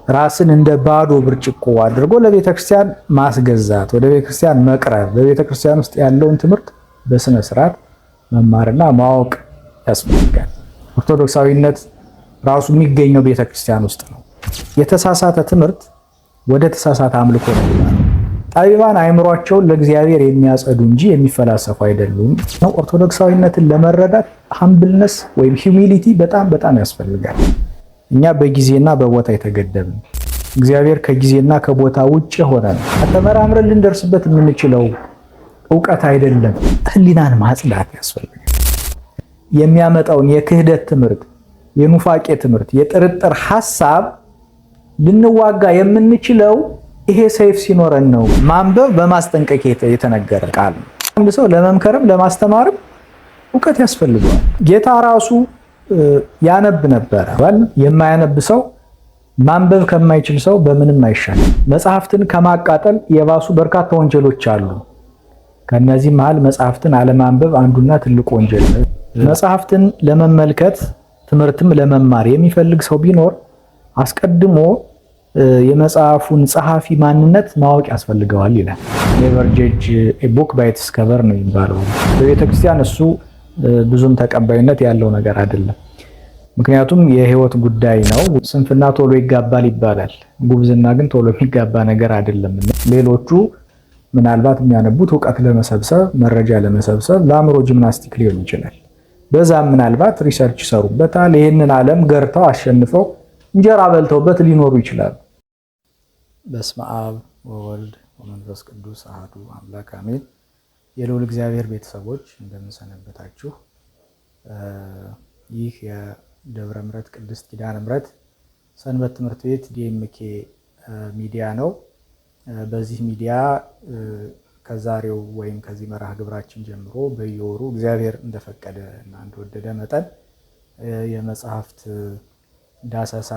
ራስን እንደ ባዶ ብርጭቆ አድርጎ ለቤተክርስቲያን ማስገዛት፣ ወደ ቤተክርስቲያን መቅረብ፣ በቤተክርስቲያን ውስጥ ያለውን ትምህርት በስነ ስርዓት መማርና ማወቅ ያስፈልጋል። ኦርቶዶክሳዊነት ራሱ የሚገኘው ቤተክርስቲያን ውስጥ ነው። የተሳሳተ ትምህርት ወደ ተሳሳተ አምልኮ ነው የሚመራው። ጠቢባን አእምሯቸውን ለእግዚአብሔር የሚያጸዱ እንጂ የሚፈላሰፉ አይደሉም። ኦርቶዶክሳዊነትን ለመረዳት ሃምብልነስ ወይም ሂዩሚሊቲ በጣም ያስፈልጋል። እኛ በጊዜና በቦታ የተገደብን፣ እግዚአብሔር ከጊዜና ከቦታ ውጭ ሆነ ተመራምረን ልንደርስበት የምንችለው እውቀት አይደለም። ህሊናን ማጽዳት ያስፈልጋል። የሚያመጣውን የክህደት ትምህርት፣ የኑፋቄ ትምህርት፣ የጥርጥር ሐሳብ ልንዋጋ የምንችለው ይሄ ሰይፍ ሲኖረን ነው። ማንበብ በማስጠንቀቂያ የተነገረ ቃል ነው። አንድ ሰው ለመምከርም ለማስተማርም እውቀት ያስፈልገዋል። ጌታ ራሱ ያነብ ነበረ። የማያነብ ሰው ማንበብ ከማይችል ሰው በምንም አይሻልም። መጽሐፍትን ከማቃጠል የባሱ በርካታ ወንጀሎች አሉ። ከነዚህ መሃል መጽሐፍትን አለማንበብ አንዱና ትልቁ ወንጀል ነው። መጽሐፍትን ለመመልከት ትምህርትም ለመማር የሚፈልግ ሰው ቢኖር አስቀድሞ የመጽሐፉን ጸሐፊ ማንነት ማወቅ ያስፈልገዋል ይላል። ኔቨር ጀጅ ኤ ቡክ ባይ ኢትስ ከቨር ነው የሚባለው። በቤተክርስቲያን እሱ ብዙም ተቀባይነት ያለው ነገር አይደለም። ምክንያቱም የህይወት ጉዳይ ነው። ስንፍና ቶሎ ይጋባል ይባላል። ጉብዝና ግን ቶሎ የሚጋባ ነገር አይደለም። ሌሎቹ ምናልባት የሚያነቡት እውቀት ለመሰብሰብ፣ መረጃ ለመሰብሰብ፣ ለአእምሮ ጂምናስቲክ ሊሆን ይችላል። በዛም ምናልባት ሪሰርች ይሰሩበታል። ይህንን ዓለም ገርተው አሸንፈው እንጀራ በልተውበት ሊኖሩ ይችላሉ። በስመ አብ ወወልድ ወመንፈስ ቅዱስ አሐዱ አምላክ አሜን። የልዑል እግዚአብሔር ቤተሰቦች እንደምንሰነበታችሁ። ይህ የደብረ ምሕረት ቅድስት ኪዳነ ምሕረት ሰንበት ትምህርት ቤት ዲኤምኬ ሚዲያ ነው። በዚህ ሚዲያ ከዛሬው ወይም ከዚህ መርሃ ግብራችን ጀምሮ በየወሩ እግዚአብሔር እንደፈቀደ እና እንደወደደ መጠን የመጽሐፍት ዳሰሳ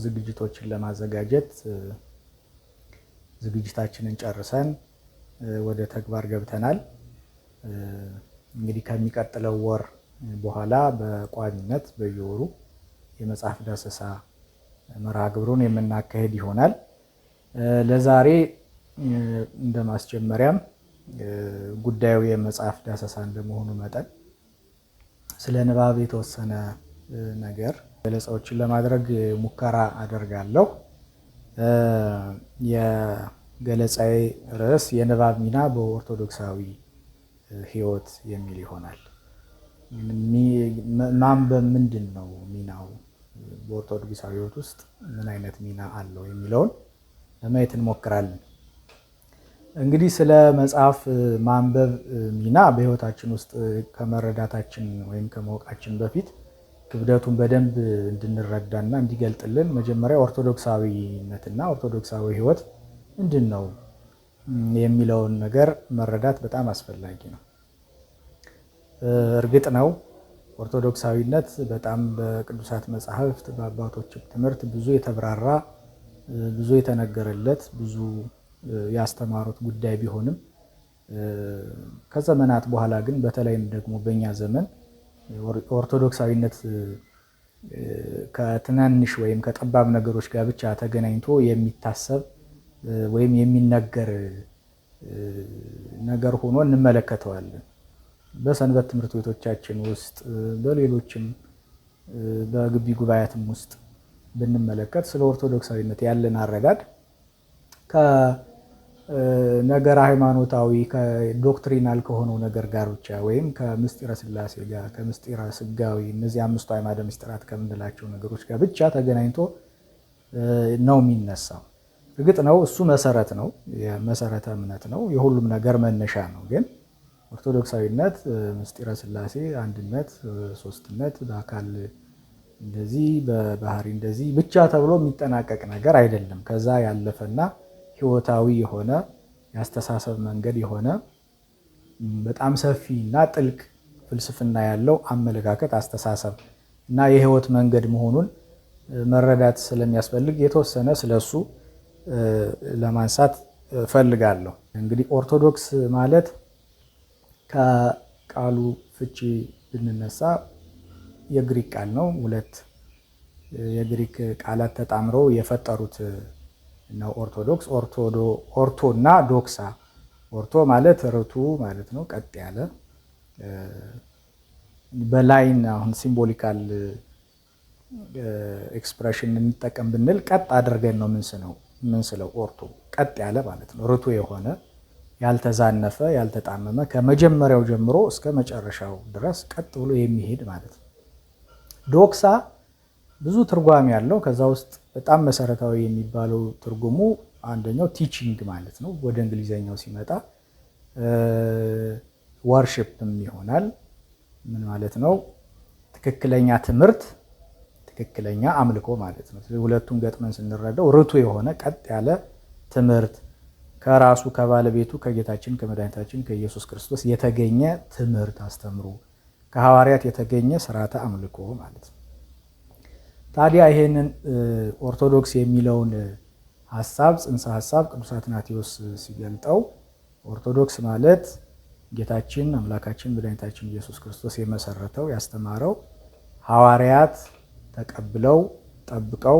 ዝግጅቶችን ለማዘጋጀት ዝግጅታችንን ጨርሰን ወደ ተግባር ገብተናል። እንግዲህ ከሚቀጥለው ወር በኋላ በቋሚነት በየወሩ የመጽሐፍ ዳሰሳ መርሃ ግብሩን የምናካሄድ ይሆናል። ለዛሬ እንደ ማስጀመሪያም ጉዳዩ የመጽሐፍ ዳሰሳ እንደመሆኑ መጠን ስለ ንባብ የተወሰነ ነገር ገለጻዎችን ለማድረግ ሙከራ አደርጋለሁ። የገለጻዬ ርዕስ የንባብ ሚና በኦርቶዶክሳዊ ሕይወት የሚል ይሆናል። ማንበብ ምንድን ነው ሚናው? በኦርቶዶክሳዊ ሕይወት ውስጥ ምን አይነት ሚና አለው የሚለውን ለማየት እንሞክራለን። እንግዲህ ስለ መጽሐፍ ማንበብ ሚና በሕይወታችን ውስጥ ከመረዳታችን ወይም ከማወቃችን በፊት ክብደቱን በደንብ እንድንረዳና እንዲገልጥልን መጀመሪያ ኦርቶዶክሳዊነትና ኦርቶዶክሳዊ ሕይወት ምንድን ነው የሚለውን ነገር መረዳት በጣም አስፈላጊ ነው። እርግጥ ነው ኦርቶዶክሳዊነት በጣም በቅዱሳት መጻሕፍት በአባቶች ትምህርት ብዙ የተብራራ ብዙ የተነገረለት ብዙ ያስተማሩት ጉዳይ ቢሆንም ከዘመናት በኋላ ግን በተለይም ደግሞ በእኛ ዘመን ኦርቶዶክሳዊነት ከትናንሽ ወይም ከጠባብ ነገሮች ጋር ብቻ ተገናኝቶ የሚታሰብ ወይም የሚነገር ነገር ሆኖ እንመለከተዋለን። በሰንበት ትምህርት ቤቶቻችን ውስጥ በሌሎችም በግቢ ጉባኤያትም ውስጥ ብንመለከት ስለ ኦርቶዶክሳዊነት ያለን አረዳድ ከነገር ሃይማኖታዊ ከዶክትሪናል ከሆነው ነገር ጋር ብቻ ወይም ከምስጢረ ሥላሴ ጋር ከምስጢረ ሥጋዊ እነዚህ አምስቱ አዕማደ ምስጢራት ከምንላቸው ነገሮች ጋር ብቻ ተገናኝቶ ነው የሚነሳው። እርግጥ ነው እሱ መሰረት ነው፣ የመሰረተ እምነት ነው፣ የሁሉም ነገር መነሻ ነው። ግን ኦርቶዶክሳዊነት ምስጢረ ሥላሴ አንድነት፣ ሶስትነት፣ በአካል እንደዚህ በባህሪ እንደዚህ ብቻ ተብሎ የሚጠናቀቅ ነገር አይደለም። ከዛ ያለፈና ሕይወታዊ የሆነ የአስተሳሰብ መንገድ የሆነ በጣም ሰፊ እና ጥልቅ ፍልስፍና ያለው አመለካከት፣ አስተሳሰብ እና የሕይወት መንገድ መሆኑን መረዳት ስለሚያስፈልግ የተወሰነ ስለሱ ለማንሳት ፈልጋለሁ። እንግዲህ ኦርቶዶክስ ማለት ከቃሉ ፍቺ ብንነሳ የግሪክ ቃል ነው። ሁለት የግሪክ ቃላት ተጣምረው የፈጠሩት ነው ኦርቶዶክስ። ኦርቶ እና ዶክሳ። ኦርቶ ማለት ርቱ ማለት ነው፣ ቀጥ ያለ በላይን አሁን ሲምቦሊካል ኤክስፕሬሽን እንጠቀም ብንል ቀጥ አድርገን ነው ምንስለው። ኦርቶ ቀጥ ያለ ማለት ነው፣ ርቱ የሆነ ያልተዛነፈ ያልተጣመመ ከመጀመሪያው ጀምሮ እስከ መጨረሻው ድረስ ቀጥ ብሎ የሚሄድ ማለት ነው። ዶክሳ ብዙ ትርጓሜ ያለው፣ ከዛ ውስጥ በጣም መሰረታዊ የሚባለው ትርጉሙ አንደኛው ቲቺንግ ማለት ነው። ወደ እንግሊዘኛው ሲመጣ ዋርሺፕም ይሆናል። ምን ማለት ነው? ትክክለኛ ትምህርት፣ ትክክለኛ አምልኮ ማለት ነው። ስለዚህ ሁለቱም ገጥመን ስንረዳው ርቱ የሆነ ቀጥ ያለ ትምህርት ከራሱ ከባለቤቱ ከጌታችን ከመድኃኒታችን ከኢየሱስ ክርስቶስ የተገኘ ትምህርት አስተምሮ፣ ከሐዋርያት የተገኘ ስርዓተ አምልኮ ማለት ነው። ታዲያ ይሄንን ኦርቶዶክስ የሚለውን ሀሳብ ጽንሰ ሀሳብ ቅዱስ አትናቴዎስ ሲገልጠው ኦርቶዶክስ ማለት ጌታችን አምላካችን መድኃኒታችን ኢየሱስ ክርስቶስ የመሰረተው ያስተማረው፣ ሐዋርያት ተቀብለው ጠብቀው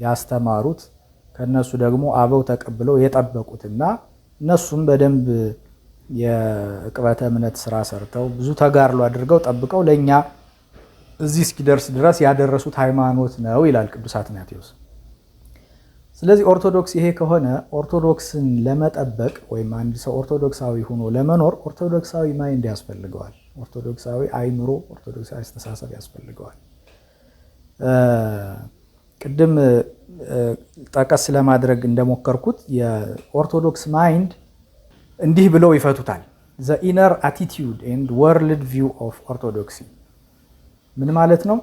ያስተማሩት፣ ከነሱ ደግሞ አበው ተቀብለው የጠበቁትና እነሱም በደንብ የዕቅበተ እምነት ስራ ሰርተው ብዙ ተጋድሎ አድርገው ጠብቀው ለእኛ እዚህ እስኪደርስ ድረስ ያደረሱት ሃይማኖት ነው ይላል ቅዱስ አትናቴዎስ። ስለዚህ ኦርቶዶክስ ይሄ ከሆነ ኦርቶዶክስን ለመጠበቅ ወይም አንድ ሰው ኦርቶዶክሳዊ ሆኖ ለመኖር ኦርቶዶክሳዊ ማይንድ ያስፈልገዋል። ኦርቶዶክሳዊ አይምሮ፣ ኦርቶዶክሳዊ አስተሳሰብ ያስፈልገዋል። ቅድም ጠቀስ ለማድረግ እንደሞከርኩት የኦርቶዶክስ ማይንድ እንዲህ ብለው ይፈቱታል። ዘ ኢነር አቲቲዩድ ኤንድ ወርልድ ቪው ኦፍ ኦርቶዶክሲ ምን ማለት ነው?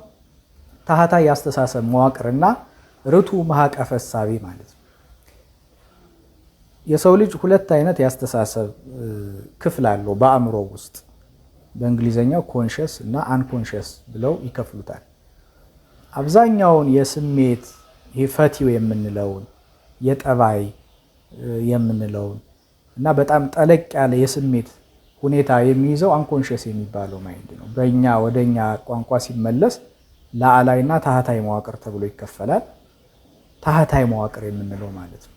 ታህታይ የአስተሳሰብ መዋቅርና ርቱ ማዕቀፈ እሳቤ ማለት ነው። የሰው ልጅ ሁለት አይነት የአስተሳሰብ ክፍል አለው በአእምሮ ውስጥ። በእንግሊዝኛው ኮንሽስ እና አንኮንሽስ ብለው ይከፍሉታል። አብዛኛውን የስሜት ይሄ ፈቲው የምንለውን የጠባይ የምንለውን እና በጣም ጠለቅ ያለ የስሜት ሁኔታ የሚይዘው አንኮንሽስ የሚባለው ማይንድ ነው። በእኛ ወደኛ ቋንቋ ሲመለስ ላዕላይና ታህታይ መዋቅር ተብሎ ይከፈላል። ታህታይ መዋቅር የምንለው ማለት ነው።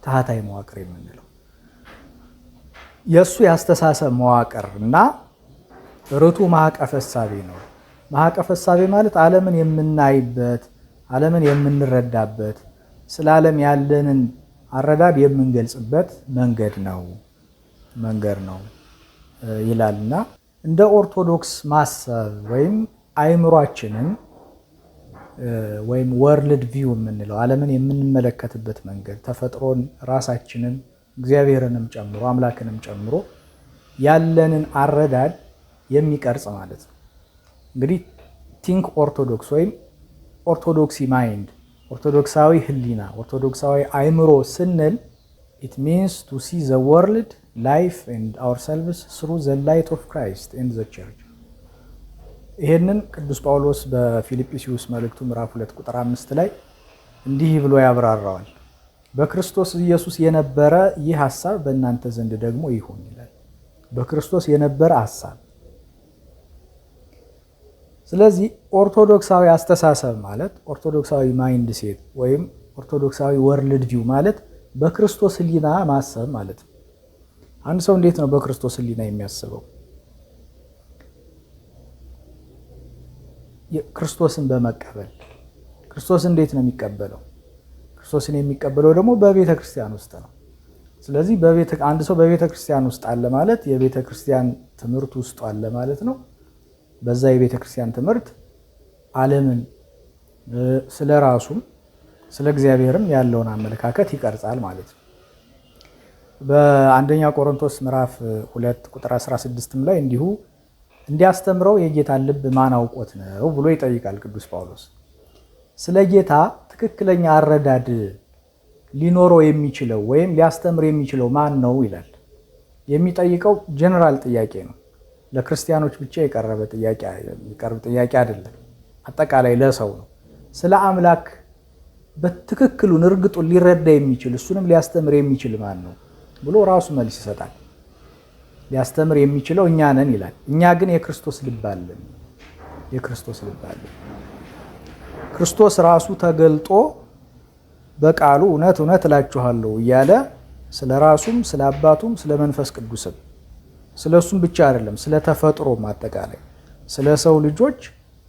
ታህታይ መዋቅር የምንለው የእሱ የአስተሳሰብ መዋቅር እና ርቱ ማዕቀፈ እሳቤ ነው። ማዕቀፈ እሳቤ ማለት ዓለምን የምናይበት፣ ዓለምን የምንረዳበት፣ ስለ ዓለም ያለንን አረዳድ የምንገልጽበት መንገድ ነው ይላልና እንደ ኦርቶዶክስ ማሰብ ወይም አይምሯችንን ወይም ወርልድ ቪው የምንለው ዓለምን የምንመለከትበት መንገድ ተፈጥሮን፣ ራሳችንን፣ እግዚአብሔርንም ጨምሮ አምላክንም ጨምሮ ያለንን አረዳድ የሚቀርጽ ማለት ነው። እንግዲህ ቲንክ ኦርቶዶክስ ወይም ኦርቶዶክሲ ማይንድ፣ ኦርቶዶክሳዊ ህሊና፣ ኦርቶዶክሳዊ አይምሮ ስንል ኢት ሚንስ ቱ ሲ ዘ ወርልድ ላይፍ ኤንድ አወርሰልቭስ ስሩ ዘ ላይት ኦፍ ክራይስት ኤንድ ዘ ቸርች። ይሄንን ቅዱስ ጳውሎስ በፊልጵስዩስ መልእክቱ ምዕራፍ 2 ቁጥር 5 ላይ እንዲህ ብሎ ያብራራዋል። በክርስቶስ ኢየሱስ የነበረ ይህ ሐሳብ በእናንተ ዘንድ ደግሞ ይሁን ይላል። በክርስቶስ የነበረ ሐሳብ። ስለዚህ ኦርቶዶክሳዊ አስተሳሰብ ማለት ኦርቶዶክሳዊ ማይንድ ሴት ወይም ኦርቶዶክሳዊ ወርልድ ቪው ማለት በክርስቶስ ህሊና ማሰብ ማለት ነው። አንድ ሰው እንዴት ነው በክርስቶስ ህሊና የሚያስበው? ክርስቶስን በመቀበል። ክርስቶስ እንዴት ነው የሚቀበለው? ክርስቶስን የሚቀበለው ደግሞ በቤተ ክርስቲያን ውስጥ ነው። ስለዚህ አንድ ሰው በቤተ ክርስቲያን ውስጥ አለ ማለት የቤተ ክርስቲያን ትምህርት ውስጥ አለ ማለት ነው። በዛ የቤተ ክርስቲያን ትምህርት ዓለምን ስለ ራሱም ስለ እግዚአብሔርም ያለውን አመለካከት ይቀርጻል ማለት ነው። በአንደኛ ቆሮንቶስ ምዕራፍ 2 ቁጥር 16 ላይ እንዲሁ እንዲያስተምረው የጌታን ልብ ማን አውቆት ነው ብሎ ይጠይቃል ቅዱስ ጳውሎስ። ስለ ጌታ ትክክለኛ አረዳድ ሊኖረው የሚችለው ወይም ሊያስተምር የሚችለው ማን ነው ይላል። የሚጠይቀው ጀነራል ጥያቄ ነው። ለክርስቲያኖች ብቻ የቀረበ ጥያቄ አይደለም። አጠቃላይ ለሰው ነው። ስለ አምላክ በትክክሉን እርግጡን ሊረዳ የሚችል እሱንም ሊያስተምር የሚችል ማን ነው ብሎ ራሱ መልስ ይሰጣል። ሊያስተምር የሚችለው እኛ ነን ይላል። እኛ ግን የክርስቶስ ልብ አለን። ክርስቶስ ራሱ ተገልጦ በቃሉ እውነት እውነት እላችኋለሁ እያለ ስለ ራሱም ስለ አባቱም ስለ መንፈስ ቅዱስም ስለ እሱም ብቻ አይደለም፣ ስለ ተፈጥሮም አጠቃላይ ስለ ሰው ልጆች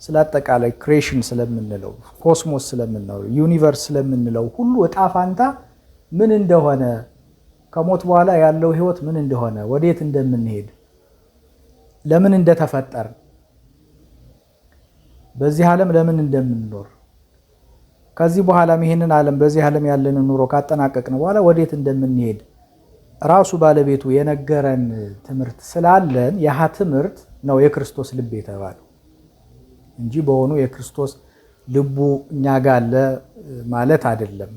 ስለ አጠቃላይ ክሬሽን ስለምንለው ኮስሞስ ስለምንለው ዩኒቨርስ ስለምንለው ሁሉ እጣ ፋንታ ምን እንደሆነ ከሞት በኋላ ያለው ህይወት ምን እንደሆነ ወዴት እንደምንሄድ ለምን እንደተፈጠር በዚህ ዓለም ለምን እንደምንኖር ከዚህ በኋላ ይሄንን ዓለም በዚህ ዓለም ያለንን ኑሮ ካጠናቀቅን በኋላ ወዴት እንደምንሄድ ራሱ ባለቤቱ የነገረን ትምህርት ስላለን ያ ትምህርት ነው የክርስቶስ ልብ የተባለው እንጂ በሆኑ የክርስቶስ ልቡ እኛ ጋር አለ ማለት አይደለም።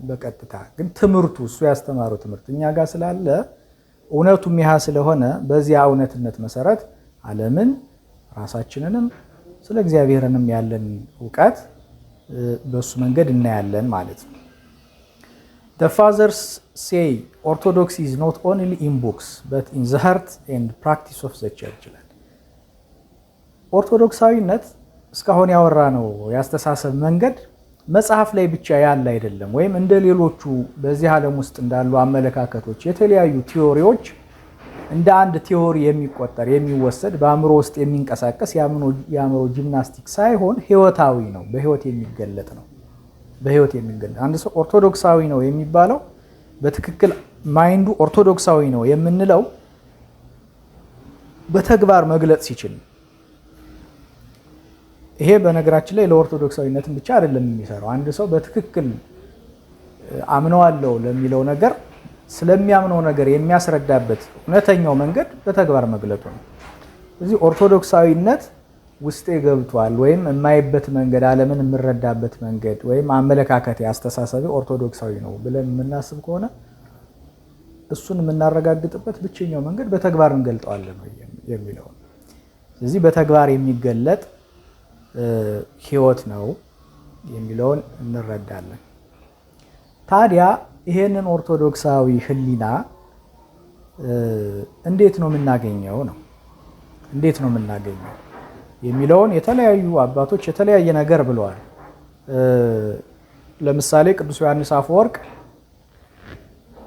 በቀጥታ ግን ትምህርቱ እሱ ያስተማረው ትምህርት እኛ ጋር ስላለ እውነቱም ይሃ ስለሆነ በዚያ እውነትነት መሰረት ዓለምን ራሳችንንም ስለ እግዚአብሔርንም ያለን ዕውቀት በሱ መንገድ እናያለን ማለት ነው። The fathers say Orthodox is not only in books but in the heart and practice of the church. ኦርቶዶክሳዊነት እስካሁን ያወራ ነው ያስተሳሰብ መንገድ መጽሐፍ ላይ ብቻ ያለ አይደለም፣ ወይም እንደ ሌሎቹ በዚህ ዓለም ውስጥ እንዳሉ አመለካከቶች የተለያዩ ቲዮሪዎች እንደ አንድ ቲዮሪ የሚቆጠር የሚወሰድ በአእምሮ ውስጥ የሚንቀሳቀስ የአእምሮ ጂምናስቲክ ሳይሆን ህይወታዊ ነው፣ በህይወት የሚገለጥ ነው። በህይወት የሚገለጥ አንድ ሰው ኦርቶዶክሳዊ ነው የሚባለው በትክክል ማይንዱ ኦርቶዶክሳዊ ነው የምንለው በተግባር መግለጽ ሲችል። ይሄ በነገራችን ላይ ለኦርቶዶክሳዊነትን ብቻ አይደለም የሚሰራው። አንድ ሰው በትክክል አምነዋለሁ ለሚለው ነገር ስለሚያምነው ነገር የሚያስረዳበት እውነተኛው መንገድ በተግባር መግለጡ ነው። ስለዚህ ኦርቶዶክሳዊነት ውስጤ ገብቷል ወይም የማይበት መንገድ ዓለምን የምረዳበት መንገድ ወይም አመለካከት አስተሳሰብ ኦርቶዶክሳዊ ነው ብለን የምናስብ ከሆነ እሱን የምናረጋግጥበት ብቸኛው መንገድ በተግባር እንገልጠዋለን የሚለው። ስለዚህ በተግባር የሚገለጥ ህይወት ነው የሚለውን እንረዳለን። ታዲያ ይሄንን ኦርቶዶክሳዊ ህሊና እንዴት ነው የምናገኘው ነው እንዴት ነው የምናገኘው የሚለውን የተለያዩ አባቶች የተለያየ ነገር ብለዋል። ለምሳሌ ቅዱስ ዮሐንስ አፈወርቅ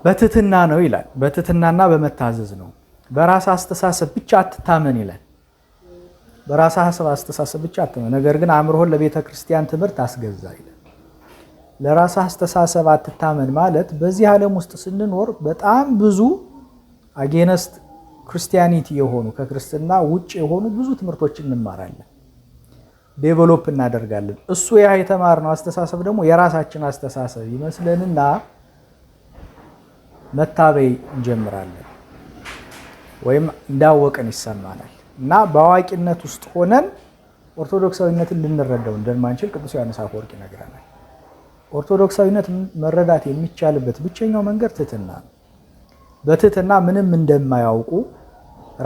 በትህትና ነው ይላል። በትህትናና በመታዘዝ ነው። በራስ አስተሳሰብ ብቻ አትታመን ይላል። በራስ አስተሳሰብ ብቻ አትታመን፣ ነገር ግን አእምሮህን ለቤተ ክርስቲያን ትምህርት አስገዛ ይላል። ለራስ አስተሳሰብ አትታመን ማለት በዚህ ዓለም ውስጥ ስንኖር በጣም ብዙ አጌነስት ክርስቲያኒቲ የሆኑ ከክርስትና ውጭ የሆኑ ብዙ ትምህርቶችን እንማራለን፣ ዴቨሎፕ እናደርጋለን። እሱ ያ የተማርነው አስተሳሰብ ደግሞ የራሳችን አስተሳሰብ ይመስለንና መታበይ እንጀምራለን ወይም እንዳወቅን ይሰማናል እና በአዋቂነት ውስጥ ሆነን ኦርቶዶክሳዊነትን ልንረዳው እንደማንችል ቅዱስ ዮሐንስ አፈወርቅ ይነግረናል። ኦርቶዶክሳዊነት መረዳት የሚቻልበት ብቸኛው መንገድ ትህትና ነው። በትህትና ምንም እንደማያውቁ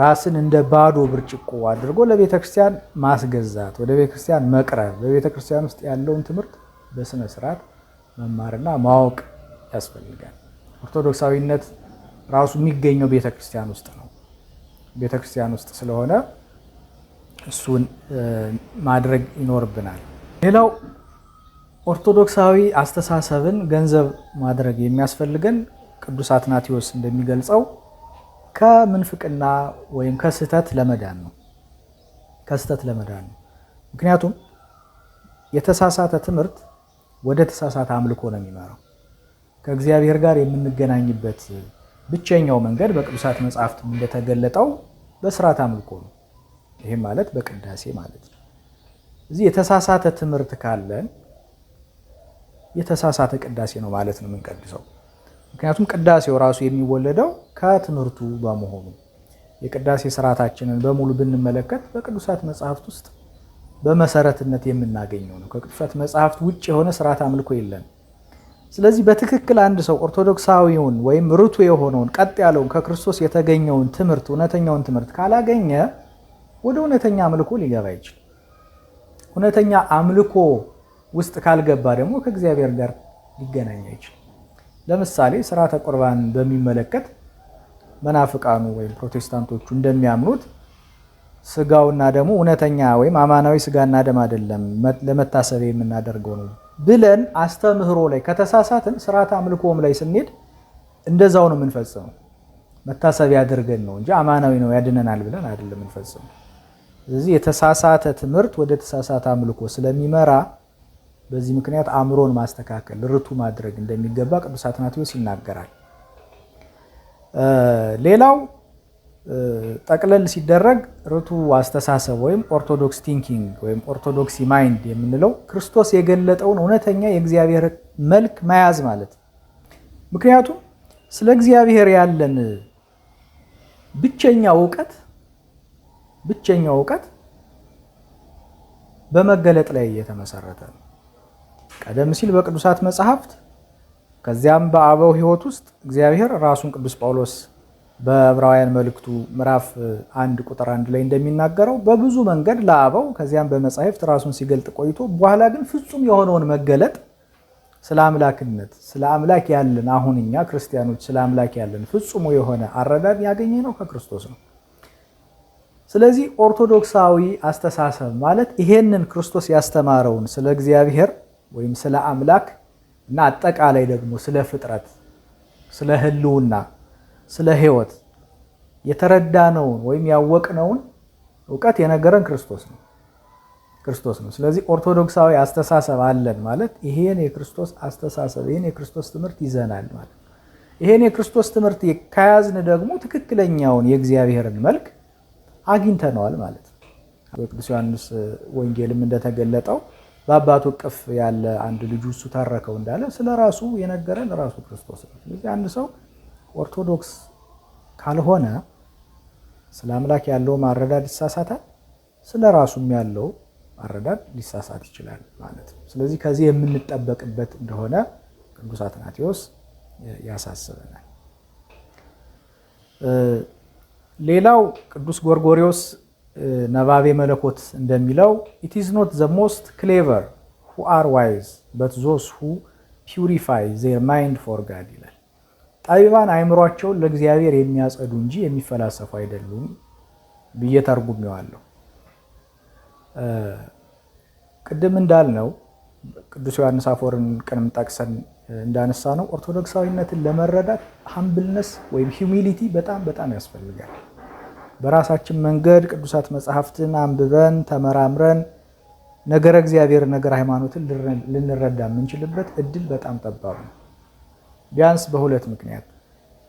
ራስን እንደ ባዶ ብርጭቆ አድርጎ ለቤተ ክርስቲያን ማስገዛት፣ ወደ ቤተ ክርስቲያን መቅረብ፣ በቤተ ክርስቲያን ውስጥ ያለውን ትምህርት በስነ ስርዓት መማርና ማወቅ ያስፈልጋል። ኦርቶዶክሳዊነት ራሱ የሚገኘው ቤተ ክርስቲያን ውስጥ ነው። ቤተ ክርስቲያን ውስጥ ስለሆነ እሱን ማድረግ ይኖርብናል። ሌላው ኦርቶዶክሳዊ አስተሳሰብን ገንዘብ ማድረግ የሚያስፈልገን ቅዱስ አትናቴዎስ እንደሚገልጸው ከምንፍቅና ወይም ከስህተት ለመዳን ነው። ከስህተት ለመዳን ነው። ምክንያቱም የተሳሳተ ትምህርት ወደ ተሳሳተ አምልኮ ነው የሚመራው። ከእግዚአብሔር ጋር የምንገናኝበት ብቸኛው መንገድ በቅዱሳት መጽሐፍት እንደተገለጠው በስርዓት አምልኮ ነው። ይህም ማለት በቅዳሴ ማለት ነው። እዚህ የተሳሳተ ትምህርት ካለን የተሳሳተ ቅዳሴ ነው ማለት ነው የምንቀድሰው። ምክንያቱም ቅዳሴው ራሱ የሚወለደው ከትምህርቱ በመሆኑ የቅዳሴ ስርዓታችንን በሙሉ ብንመለከት በቅዱሳት መጽሐፍት ውስጥ በመሰረትነት የምናገኘው ነው። ከቅዱሳት መጽሐፍት ውጭ የሆነ ስርዓት አምልኮ የለም። ስለዚህ በትክክል አንድ ሰው ኦርቶዶክሳዊውን ወይም ርቱ የሆነውን ቀጥ ያለውን ከክርስቶስ የተገኘውን ትምህርት እውነተኛውን ትምህርት ካላገኘ ወደ እውነተኛ አምልኮ ሊገባ ይችላል። እውነተኛ አምልኮ ውስጥ ካልገባ ደግሞ ከእግዚአብሔር ጋር ሊገናኝ አይችልም። ለምሳሌ ስርዓተ ቁርባን በሚመለከት መናፍቃኑ ወይም ፕሮቴስታንቶቹ እንደሚያምኑት ስጋውና ደሙ እውነተኛ ወይም አማናዊ ስጋና ደም አይደለም፣ ለመታሰቢያ የምናደርገው ነው ብለን አስተምህሮ ላይ ከተሳሳትን ስርዓተ አምልኮም ላይ ስንሄድ እንደዛው ነው የምንፈጽመው። መታሰቢያ አድርገን ነው እንጂ አማናዊ ነው ያድነናል ብለን አይደለም የምንፈጽመው። ስለዚህ የተሳሳተ ትምህርት ወደ ተሳሳተ አምልኮ ስለሚመራ በዚህ ምክንያት አእምሮን ማስተካከል ርቱ ማድረግ እንደሚገባ ቅዱስ አትናቴዎስ ይናገራል። ሌላው ጠቅለል ሲደረግ ርቱ አስተሳሰብ ወይም ኦርቶዶክስ ቲንኪንግ ወይም ኦርቶዶክሲ ማይንድ የምንለው ክርስቶስ የገለጠውን እውነተኛ የእግዚአብሔር መልክ መያዝ ማለት ነው። ምክንያቱም ስለ እግዚአብሔር ያለን ብቸኛው እውቀት በመገለጥ ላይ የተመሰረተ ነው። ቀደም ሲል በቅዱሳት መጽሐፍት ከዚያም በአበው ሕይወት ውስጥ እግዚአብሔር ራሱን ቅዱስ ጳውሎስ በዕብራውያን መልእክቱ ምዕራፍ 1 ቁጥር 1 ላይ እንደሚናገረው በብዙ መንገድ ለአበው ከዚያም በመጻሕፍት ራሱን ሲገልጥ ቆይቶ በኋላ ግን ፍጹም የሆነውን መገለጥ ስለ አምላክነት ስለ አምላክ ያለን አሁን እኛ ክርስቲያኖች ስለ አምላክ ያለን ፍጹም የሆነ አረዳድ ያገኘነው ከክርስቶስ ነው። ስለዚህ ኦርቶዶክሳዊ አስተሳሰብ ማለት ይሄንን ክርስቶስ ያስተማረውን ስለ እግዚአብሔር ወይም ስለ አምላክ እና አጠቃላይ ደግሞ ስለ ፍጥረት፣ ስለ ሕልውና፣ ስለ ሕይወት የተረዳነውን ወይም ያወቅነውን እውቀት የነገረን ክርስቶስ ነው። ስለዚህ ኦርቶዶክሳዊ አስተሳሰብ አለን ማለት ይሄን የክርስቶስ አስተሳሰብ ይሄን የክርስቶስ ትምህርት ይዘናል ማለት ነው። ይሄን የክርስቶስ ትምህርት ከያዝን ደግሞ ትክክለኛውን የእግዚአብሔርን መልክ አግኝተነዋል ማለት ነው። በቅዱስ ዮሐንስ ወንጌልም እንደተገለጠው በአባቱ እቅፍ ያለ አንድ ልጁ እሱ ታረከው እንዳለ ስለ ራሱ የነገረን ራሱ ክርስቶስ ነው። ስለዚህ አንድ ሰው ኦርቶዶክስ ካልሆነ ስለ አምላክ ያለው ማረዳድ ይሳሳታል፣ ስለ ራሱም ያለው ማረዳድ ሊሳሳት ይችላል ማለት ነው። ስለዚህ ከዚህ የምንጠበቅበት እንደሆነ ቅዱስ አትናቴዎስ ያሳስበናል። ሌላው ቅዱስ ጎርጎርዮስ ነባቤ መለኮት እንደሚለው it is not the most clever who are wise but those who purify their mind for God ይላል። ጠቢባን አእምሯቸውን ለእግዚአብሔር የሚያጸዱ እንጂ የሚፈላሰፉ አይደሉም ብዬ ተርጉሜዋለሁ። ቅድም እንዳልነው ቅዱስ ዮሐንስ አፈወርቅን ቀንም ጠቅሰን እንዳነሳ ነው ኦርቶዶክሳዊነትን ለመረዳት ሃምብልነስ ወይም ሂዩሚሊቲ በጣም ያስፈልጋል። በራሳችን መንገድ ቅዱሳት መጽሐፍትን አንብበን ተመራምረን ነገረ እግዚአብሔር ነገረ ሃይማኖትን ልንረዳ የምንችልበት እድል በጣም ጠባብ ነው። ቢያንስ በሁለት ምክንያት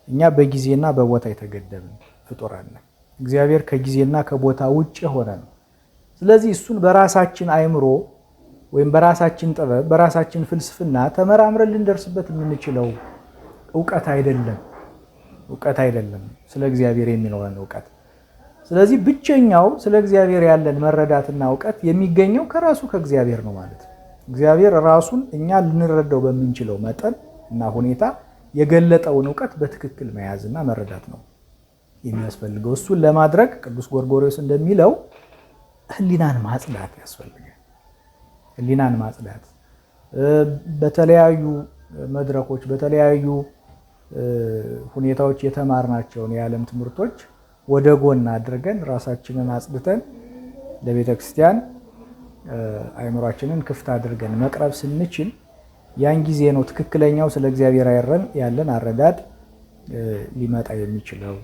እኛ በጊዜና በቦታ የተገደብን ፍጡራን ነን። እግዚአብሔር ከጊዜና ከቦታ ውጭ የሆነ ነው። ስለዚህ እሱን በራሳችን አእምሮ ወይም በራሳችን ጥበብ በራሳችን ፍልስፍና ተመራምረን ልንደርስበት የምንችለው እውቀት አይደለም ስለ እግዚአብሔር የሚኖረን እውቀት። ስለዚህ ብቸኛው ስለ እግዚአብሔር ያለን መረዳትና እውቀት የሚገኘው ከራሱ ከእግዚአብሔር ነው ማለት ነው። እግዚአብሔር ራሱን እኛ ልንረዳው በምንችለው መጠን እና ሁኔታ የገለጠውን እውቀት በትክክል መያዝና መረዳት ነው የሚያስፈልገው። እሱን ለማድረግ ቅዱስ ጎርጎርዮስ እንደሚለው ሕሊናን ማጽዳት ያስፈልጋል። ሕሊናን ማጽዳት በተለያዩ መድረኮች በተለያዩ ሁኔታዎች የተማርናቸውን የዓለም ትምህርቶች ወደ ጎን አድርገን ራሳችንን አጽድተን ለቤተ ክርስቲያን አእምሯችንን ክፍት አድርገን መቅረብ ስንችል ያን ጊዜ ነው ትክክለኛው ስለ እግዚአብሔር ያለን አረዳድ ሊመጣ የሚችለው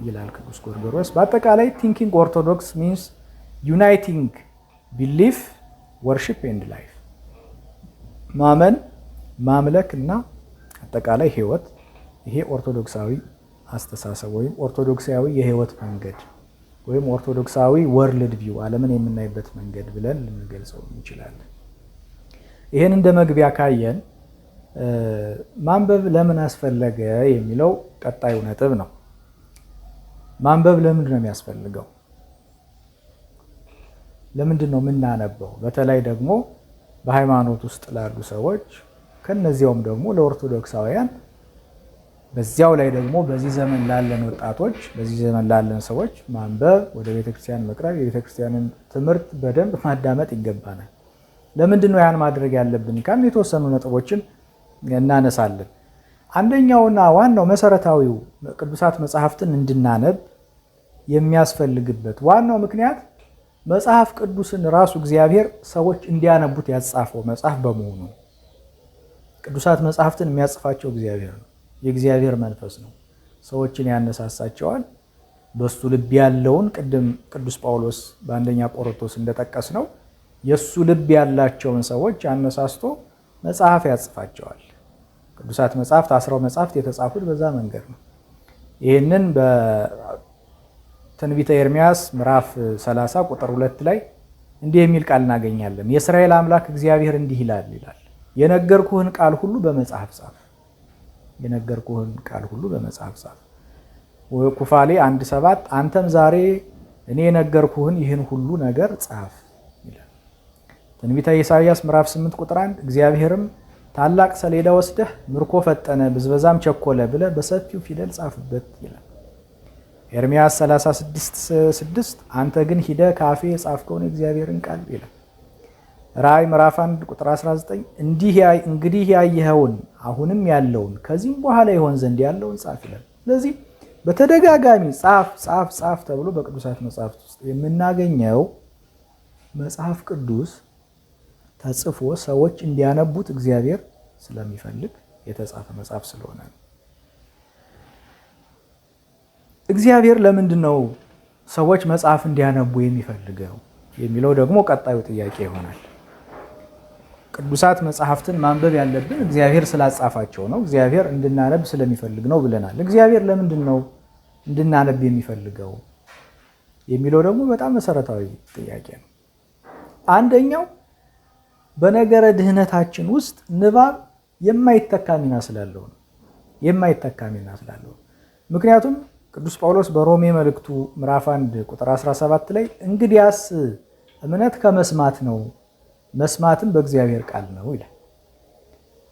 ይላል ቅዱስ ጎርጎርዮስ። በአጠቃላይ ቲንኪንግ ኦርቶዶክስ ሚንስ ዩናይቲንግ ቢሊፍ ወርሺፕ ኤንድ ላይፍ፣ ማመን ማምለክ እና አጠቃላይ ህይወት። ይሄ ኦርቶዶክሳዊ አስተሳሰብ ወይም ኦርቶዶክሳዊ የህይወት መንገድ ወይም ኦርቶዶክሳዊ ወርልድ ቪው ዓለምን የምናይበት መንገድ ብለን ልንገልጸው እንችላለን። ይሄን እንደ መግቢያ ካየን ማንበብ ለምን አስፈለገ የሚለው ቀጣዩ ነጥብ ነው። ማንበብ ለምንድን ነው የሚያስፈልገው? ለምንድን ነው የምናነበው? በተለይ ደግሞ በሃይማኖት ውስጥ ላሉ ሰዎች ከነዚያውም ደግሞ ለኦርቶዶክሳውያን በዚያው ላይ ደግሞ በዚህ ዘመን ላለን ወጣቶች በዚህ ዘመን ላለን ሰዎች ማንበብ፣ ወደ ቤተክርስቲያን መቅረብ፣ የቤተክርስቲያንን ትምህርት በደንብ ማዳመጥ ይገባናል። ለምንድን ነው ያን ማድረግ ያለብን ካልን የተወሰኑ ነጥቦችን እናነሳለን። አንደኛውና ዋናው መሰረታዊው ቅዱሳት መጽሐፍትን እንድናነብ የሚያስፈልግበት ዋናው ምክንያት መጽሐፍ ቅዱስን ራሱ እግዚአብሔር ሰዎች እንዲያነቡት ያጻፈው መጽሐፍ በመሆኑ ነው። ቅዱሳት መጽሐፍትን የሚያጽፋቸው እግዚአብሔር ነው። የእግዚአብሔር መንፈስ ነው። ሰዎችን ያነሳሳቸዋል። በሱ ልብ ያለውን ቅድም ቅዱስ ጳውሎስ በአንደኛ ቆሮንቶስ እንደጠቀስ ነው የሱ ልብ ያላቸውን ሰዎች አነሳስቶ መጽሐፍ ያጽፋቸዋል። ቅዱሳት መጽሐፍት 10 መጽሐፍት የተጻፉት በዛ መንገድ ነው። ይህንን በትንቢተ ኤርምያስ ምዕራፍ 30 ቁጥር 2 ላይ እንዲህ የሚል ቃል እናገኛለን። የእስራኤል አምላክ እግዚአብሔር እንዲህ ይላል ይላል የነገርኩህን ቃል ሁሉ በመጽሐፍ ጻፍ። የነገርኩህን ቃል ሁሉ በመጽሐፍ ጻፍ። ኩፋሌ 1:7 አንተም ዛሬ እኔ የነገርኩህን ይህን ሁሉ ነገር ጻፍ ይላል። ትንቢተ ኢሳይያስ ምዕራፍ 8 ቁጥር 1 እግዚአብሔርም ታላቅ ሰሌዳ ወስደህ ምርኮ ፈጠነ ብዝበዛም ቸኮለ ብለህ በሰፊው ፊደል ጻፍበት ይላል። ኤርምያስ 36:6 አንተ ግን ሂደህ ካፌ የጻፍከውን የእግዚአብሔርን ቃል ይላል። ራእይ ምዕራፍ 1 ቁጥር 19 እንግዲህ ያየኸውን አሁንም ያለውን ከዚህም በኋላ ይሆን ዘንድ ያለውን ጻፍ ይላል። ስለዚህ በተደጋጋሚ ጻፍ ጻፍ ጻፍ ተብሎ በቅዱሳት መጽሐፍት ውስጥ የምናገኘው መጽሐፍ ቅዱስ ተጽፎ ሰዎች እንዲያነቡት እግዚአብሔር ስለሚፈልግ የተጻፈ መጽሐፍ ስለሆነ ነው። እግዚአብሔር ለምንድን ነው ሰዎች መጽሐፍ እንዲያነቡ የሚፈልገው የሚለው ደግሞ ቀጣዩ ጥያቄ ይሆናል። ቅዱሳት መጽሐፍትን ማንበብ ያለብን እግዚአብሔር ስላጻፋቸው ነው። እግዚአብሔር እንድናነብ ስለሚፈልግ ነው ብለናል። እግዚአብሔር ለምንድን ነው እንድናነብ የሚፈልገው የሚለው ደግሞ በጣም መሰረታዊ ጥያቄ ነው። አንደኛው በነገረ ድህነታችን ውስጥ ንባብ የማይተካ ሚና ስላለው ነው። የማይተካ ሚና ስላለው ምክንያቱም ቅዱስ ጳውሎስ በሮሜ መልእክቱ ምዕራፍ 1 ቁጥር 17 ላይ እንግዲያስ እምነት ከመስማት ነው፣ መስማትም በእግዚአብሔር ቃል ነው ይላል።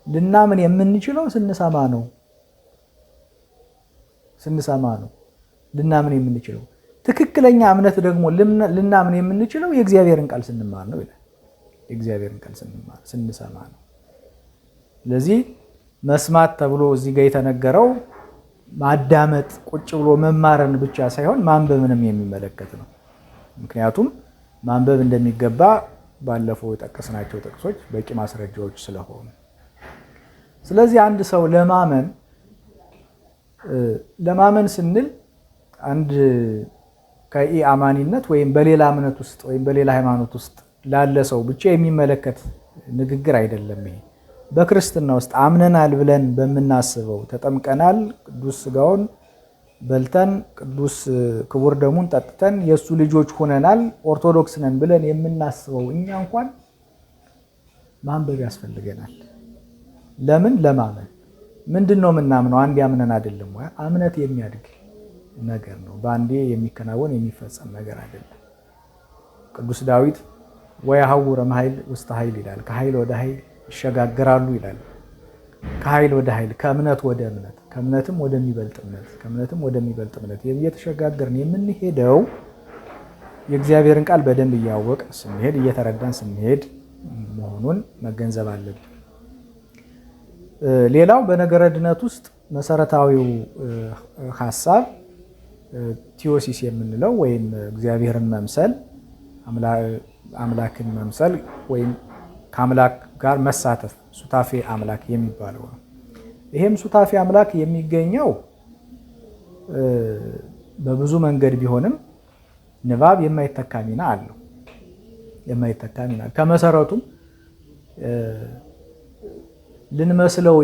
ልናምን የምንችለው ስንሰማ ነው። ልናምን የምንችለው ትክክለኛ እምነት ደግሞ ልናምን የምንችለው የእግዚአብሔርን ቃል ስንማር ነው ይላል። የእግዚአብሔርን ቃል ስንሰማ ነው። ስለዚህ መስማት ተብሎ እዚህ ጋር የተነገረው ማዳመጥ ቁጭ ብሎ መማርን ብቻ ሳይሆን ማንበብንም የሚመለከት ነው። ምክንያቱም ማንበብ እንደሚገባ ባለፈው የጠቀስናቸው ጥቅሶች በቂ ማስረጃዎች ስለሆኑ፣ ስለዚህ አንድ ሰው ለማመን ስንል አንድ ከኢአማኒነት ወይም በሌላ እምነት ውስጥ ወይም በሌላ ሃይማኖት ውስጥ ላለ ሰው ብቻ የሚመለከት ንግግር አይደለም። ይሄ በክርስትና ውስጥ አምነናል ብለን በምናስበው ተጠምቀናል፣ ቅዱስ ሥጋውን በልተን ቅዱስ ክቡር ደሙን ጠጥተን የእሱ ልጆች ሆነናል፣ ኦርቶዶክስ ነን ብለን የምናስበው እኛ እንኳን ማንበብ ያስፈልገናል። ለምን? ለማመን። ምንድን ነው የምናምነው? አንድ ያምነን አይደለም ወይ? እምነት የሚያድግ ነገር ነው። በአንዴ የሚከናወን የሚፈጸም ነገር አይደለም። ቅዱስ ዳዊት ወያሐውረ እምኃይል ውስተ ኃይል ይላል። ከኃይል ወደ ኃይል ይሸጋግራሉ ይላል። ከኃይል ወደ ኃይል፣ ከእምነት ወደ እምነት፣ ከእምነትም ወደሚበልጥ እምነት፣ ከእምነትም ወደሚበልጥ እምነት እየተሸጋገርን የምንሄደው የእግዚአብሔርን ቃል በደንብ እያወቅን ስንሄድ፣ እየተረዳን ስንሄድ መሆኑን መገንዘብ አለብን። ሌላው በነገረ ድነት ውስጥ መሰረታዊው ሀሳብ ቲዮሲስ የምንለው ወይም እግዚአብሔርን መምሰል፣ አምላክን መምሰል ወይም ከአምላክ ጋር መሳተፍ ሱታፌ አምላክ የሚባለው ነው። ይሄም ሱታፌ አምላክ የሚገኘው በብዙ መንገድ ቢሆንም ንባብ የማይተካ ሚና አለው። የማይተካ ሚና ከመሰረቱም ልንመስለው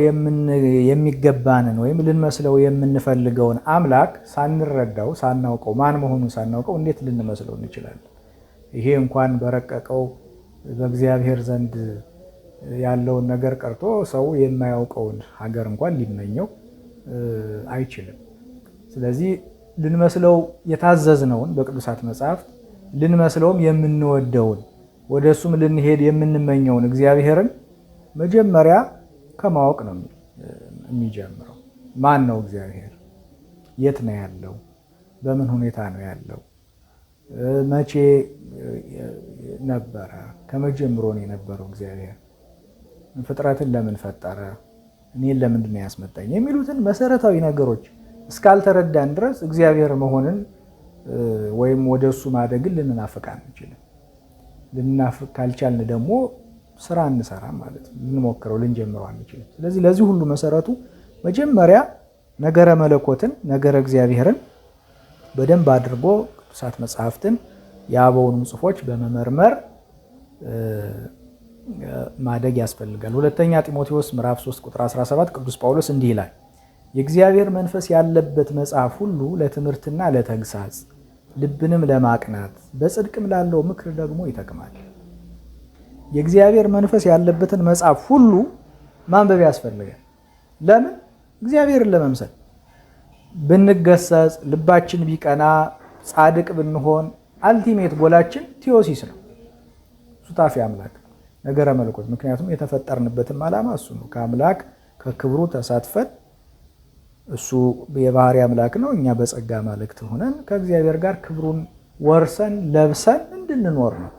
የሚገባንን ወይም ልንመስለው የምንፈልገውን አምላክ ሳንረዳው ሳናውቀው ማን መሆኑን ሳናውቀው እንዴት ልንመስለው እንችላለን? ይሄ እንኳን በረቀቀው በእግዚአብሔር ዘንድ ያለውን ነገር ቀርቶ ሰው የማያውቀውን ሀገር እንኳን ሊመኘው አይችልም። ስለዚህ ልንመስለው የታዘዝነውን በቅዱሳት መጽሐፍት ልንመስለውም የምንወደውን ወደ እሱም ልንሄድ የምንመኘውን እግዚአብሔርን መጀመሪያ ከማወቅ ነው የሚጀምረው። ማን ነው እግዚአብሔር? የት ነው ያለው? በምን ሁኔታ ነው ያለው? መቼ ነበረ? ከመጀመሩ ነው የነበረው እግዚአብሔር? ፍጥረትን ለምን ፈጠረ? እኔን ለምንድን ነው ያስመጣኝ? የሚሉትን መሰረታዊ ነገሮች እስካልተረዳን ድረስ እግዚአብሔር መሆንን ወይም ወደሱ ማደግን ልንናፍቅ አንችልም። ልንናፍቅ ካልቻልን ደግሞ ስራ እንሰራም ማለት ነው። ልንሞክረው ልንጀምረው አንችልም። ስለዚህ ለዚህ ሁሉ መሰረቱ መጀመሪያ ነገረ መለኮትን ነገረ እግዚአብሔርን በደንብ አድርጎ ቅዱሳት መጽሐፍትን የአበውንም ጽሑፎች በመመርመር ማደግ ያስፈልጋል። ሁለተኛ ጢሞቴዎስ ምዕራፍ 3 ቁጥር 17 ቅዱስ ጳውሎስ እንዲህ ይላል፣ የእግዚአብሔር መንፈስ ያለበት መጽሐፍ ሁሉ ለትምህርትና ለተግሳጽ ልብንም ለማቅናት በጽድቅም ላለው ምክር ደግሞ ይጠቅማል። የእግዚአብሔር መንፈስ ያለበትን መጽሐፍ ሁሉ ማንበብ ያስፈልጋል። ለምን? እግዚአብሔርን ለመምሰል ብንገሰጽ፣ ልባችን ቢቀና፣ ጻድቅ ብንሆን አልቲሜት ጎላችን ቴዎሲስ ነው፣ ሱታፊ አምላክ ነገረ መለኮት። ምክንያቱም የተፈጠርንበትም ዓላማ እሱ ነው። ከአምላክ ከክብሩ ተሳትፈን እሱ የባህሪ አምላክ ነው፣ እኛ በጸጋ ማለክት ሆነን ከእግዚአብሔር ጋር ክብሩን ወርሰን ለብሰን እንድንኖር ነው።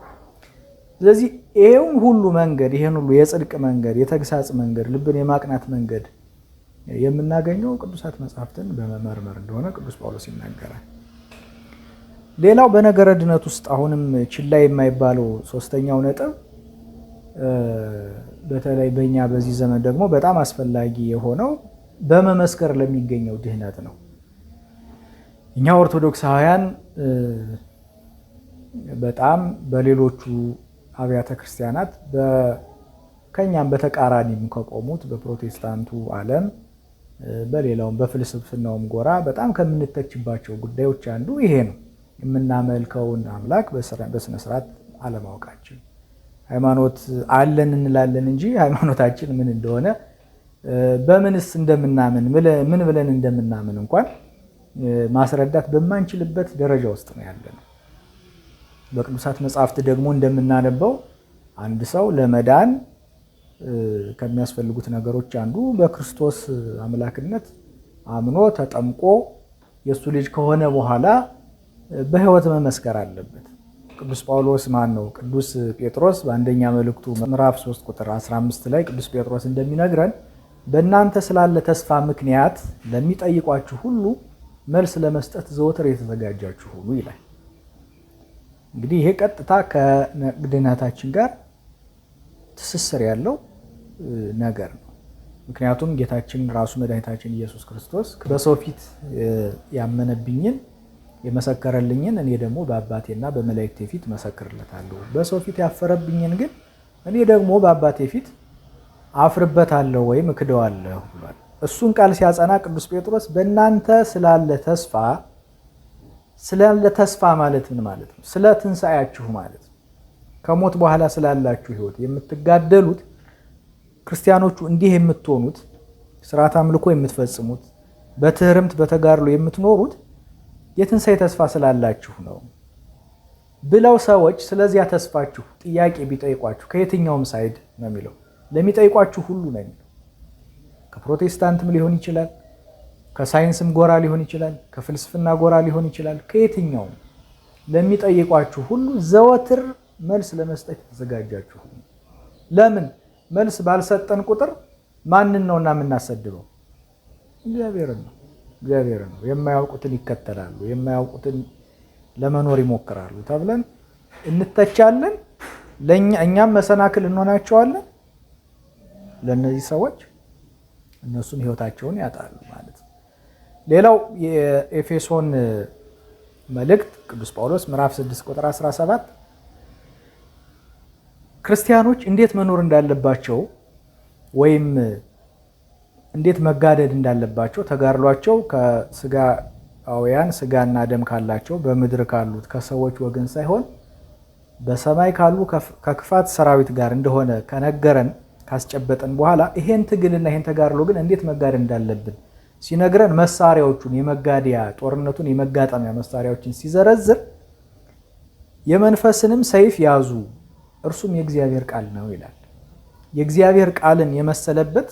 ስለዚህ ይሄን ሁሉ መንገድ ይሄን ሁሉ የጽድቅ መንገድ፣ የተግሳጽ መንገድ፣ ልብን የማቅናት መንገድ የምናገኘው ቅዱሳት መጽሐፍትን በመመርመር እንደሆነ ቅዱስ ጳውሎስ ይናገራል። ሌላው በነገረ ድነት ውስጥ አሁንም ችላ የማይባለው ሶስተኛው ነጥብ በተለይ በእኛ በዚህ ዘመን ደግሞ በጣም አስፈላጊ የሆነው በመመስከር ለሚገኘው ድህነት ነው። እኛ ኦርቶዶክሳውያን በጣም በሌሎቹ አብያተ ክርስቲያናት ከኛም በተቃራኒም ከቆሙት በፕሮቴስታንቱ ዓለም በሌላውም በፍልስፍናውም ጎራ በጣም ከምንተችባቸው ጉዳዮች አንዱ ይሄ ነው። የምናመልከውን አምላክ በስነ ስርዓት አለማወቃችን። ሃይማኖት አለን እንላለን እንጂ ሃይማኖታችን ምን እንደሆነ በምንስ እንደምናምን ምን ብለን እንደምናምን እንኳን ማስረዳት በማንችልበት ደረጃ ውስጥ ነው ያለነው። በቅዱሳት መጽሐፍት ደግሞ እንደምናነበው አንድ ሰው ለመዳን ከሚያስፈልጉት ነገሮች አንዱ በክርስቶስ አምላክነት አምኖ ተጠምቆ የእሱ ልጅ ከሆነ በኋላ በሕይወት መመስከር አለበት። ቅዱስ ጳውሎስ ቅዱስ ጴጥሮስ በአንደኛ መልእክቱ ምዕራፍ 3 ቁጥር 15 ላይ ቅዱስ ጴጥሮስ እንደሚነግረን በእናንተ ስላለ ተስፋ ምክንያት ለሚጠይቋችሁ ሁሉ መልስ ለመስጠት ዘወትር የተዘጋጃችሁ ሁኑ ይላል። እንግዲህ ይሄ ቀጥታ ከድህነታችን ጋር ትስስር ያለው ነገር ነው። ምክንያቱም ጌታችን ራሱ መድኃኒታችን ኢየሱስ ክርስቶስ በሰው ፊት ያመነብኝን የመሰከረልኝን እኔ ደግሞ በአባቴና በመላእክቴ ፊት መሰክርለታለሁ፣ በሰው ፊት ያፈረብኝን ግን እኔ ደግሞ በአባቴ ፊት አፍርበታለሁ ወይም እክደዋለሁ ብሏል። እሱን ቃል ሲያጸና ቅዱስ ጴጥሮስ በእናንተ ስላለ ተስፋ ማለት ምን ማለት ነው? ስለ ትንሣኤያችሁ ማለት ነው። ከሞት በኋላ ስላላችሁ ሕይወት የምትጋደሉት ክርስቲያኖቹ እንዲህ የምትሆኑት ስርዓት አምልኮ የምትፈጽሙት በትህርምት በተጋድሎ የምትኖሩት የትንሣኤ ተስፋ ስላላችሁ ነው ብለው ሰዎች ስለዚያ ተስፋችሁ ጥያቄ ቢጠይቋችሁ ከየትኛውም ሳይድ ነው የሚለው ለሚጠይቋችሁ ሁሉ ነው የሚለው። ከፕሮቴስታንትም ሊሆን ይችላል፣ ከሳይንስም ጎራ ሊሆን ይችላል፣ ከፍልስፍና ጎራ ሊሆን ይችላል። ከየትኛውም ለሚጠይቋችሁ ሁሉ ዘወትር መልስ ለመስጠት የተዘጋጃችሁ። ለምን? መልስ ባልሰጠን ቁጥር ማንን ነውና የምናሰድበው? እግዚአብሔርን ነው። የማያውቁትን ይከተላሉ፣ የማያውቁትን ለመኖር ይሞክራሉ ተብለን እንተቻለን። እኛም መሰናክል እንሆናቸዋለን ለእነዚህ ሰዎች፣ እነሱም ሕይወታቸውን ያጣሉ ማለት ነው። ሌላው የኤፌሶን መልእክት ቅዱስ ጳውሎስ ምዕራፍ 6 ቁጥር 17 ክርስቲያኖች እንዴት መኖር እንዳለባቸው ወይም እንዴት መጋደድ እንዳለባቸው ተጋድሏቸው ከስጋውያን ስጋና ደም ካላቸው በምድር ካሉት ከሰዎች ወገን ሳይሆን በሰማይ ካሉ ከክፋት ሰራዊት ጋር እንደሆነ ከነገረን ካስጨበጠን በኋላ ይሄን ትግልና ይሄን ተጋድሎ ግን እንዴት መጋደድ እንዳለብን ሲነግረን መሳሪያዎቹን የመጋደያ ጦርነቱን የመጋጠሚያ መሳሪያዎችን ሲዘረዝር የመንፈስንም ሰይፍ ያዙ እርሱም የእግዚአብሔር ቃል ነው ይላል። የእግዚአብሔር ቃልን የመሰለበት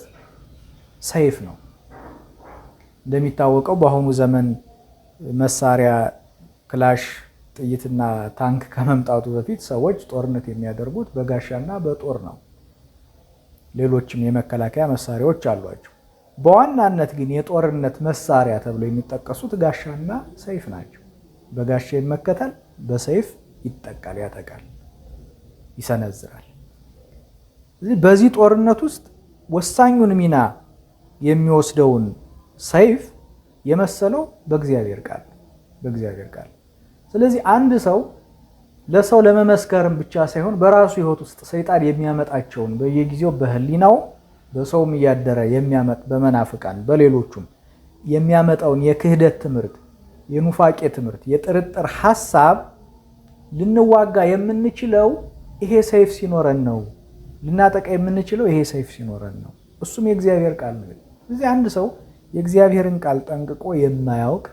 ሰይፍ ነው። እንደሚታወቀው በአሁኑ ዘመን መሳሪያ ክላሽ፣ ጥይትና ታንክ ከመምጣቱ በፊት ሰዎች ጦርነት የሚያደርጉት በጋሻና በጦር ነው። ሌሎችም የመከላከያ መሳሪያዎች አሏቸው። በዋናነት ግን የጦርነት መሳሪያ ተብለው የሚጠቀሱት ጋሻና ሰይፍ ናቸው። በጋሻ ይመከታል፣ በሰይፍ ይጠቃል፣ ያጠቃል፣ ይሰነዝራል። በዚህ ጦርነት ውስጥ ወሳኙን ሚና የሚወስደውን ሰይፍ የመሰለው በእግዚአብሔር ቃል። ስለዚህ አንድ ሰው ለሰው ለመመስከርም ብቻ ሳይሆን በራሱ ሕይወት ውስጥ ሰይጣን የሚያመጣቸውን በየጊዜው በህሊናው በሰውም እያደረ የሚያመጥ በመናፍቃን በሌሎቹም የሚያመጣውን የክህደት ትምህርት፣ የኑፋቄ ትምህርት፣ የጥርጥር ሐሳብ ልንዋጋ የምንችለው ይሄ ሰይፍ ሲኖረን ነው። ልናጠቃ የምንችለው ይሄ ሰይፍ ሲኖረን ነው። እሱም የእግዚአብሔር ቃል ነው። ስለዚህ አንድ ሰው የእግዚአብሔርን ቃል ጠንቅቆ የማያውቅ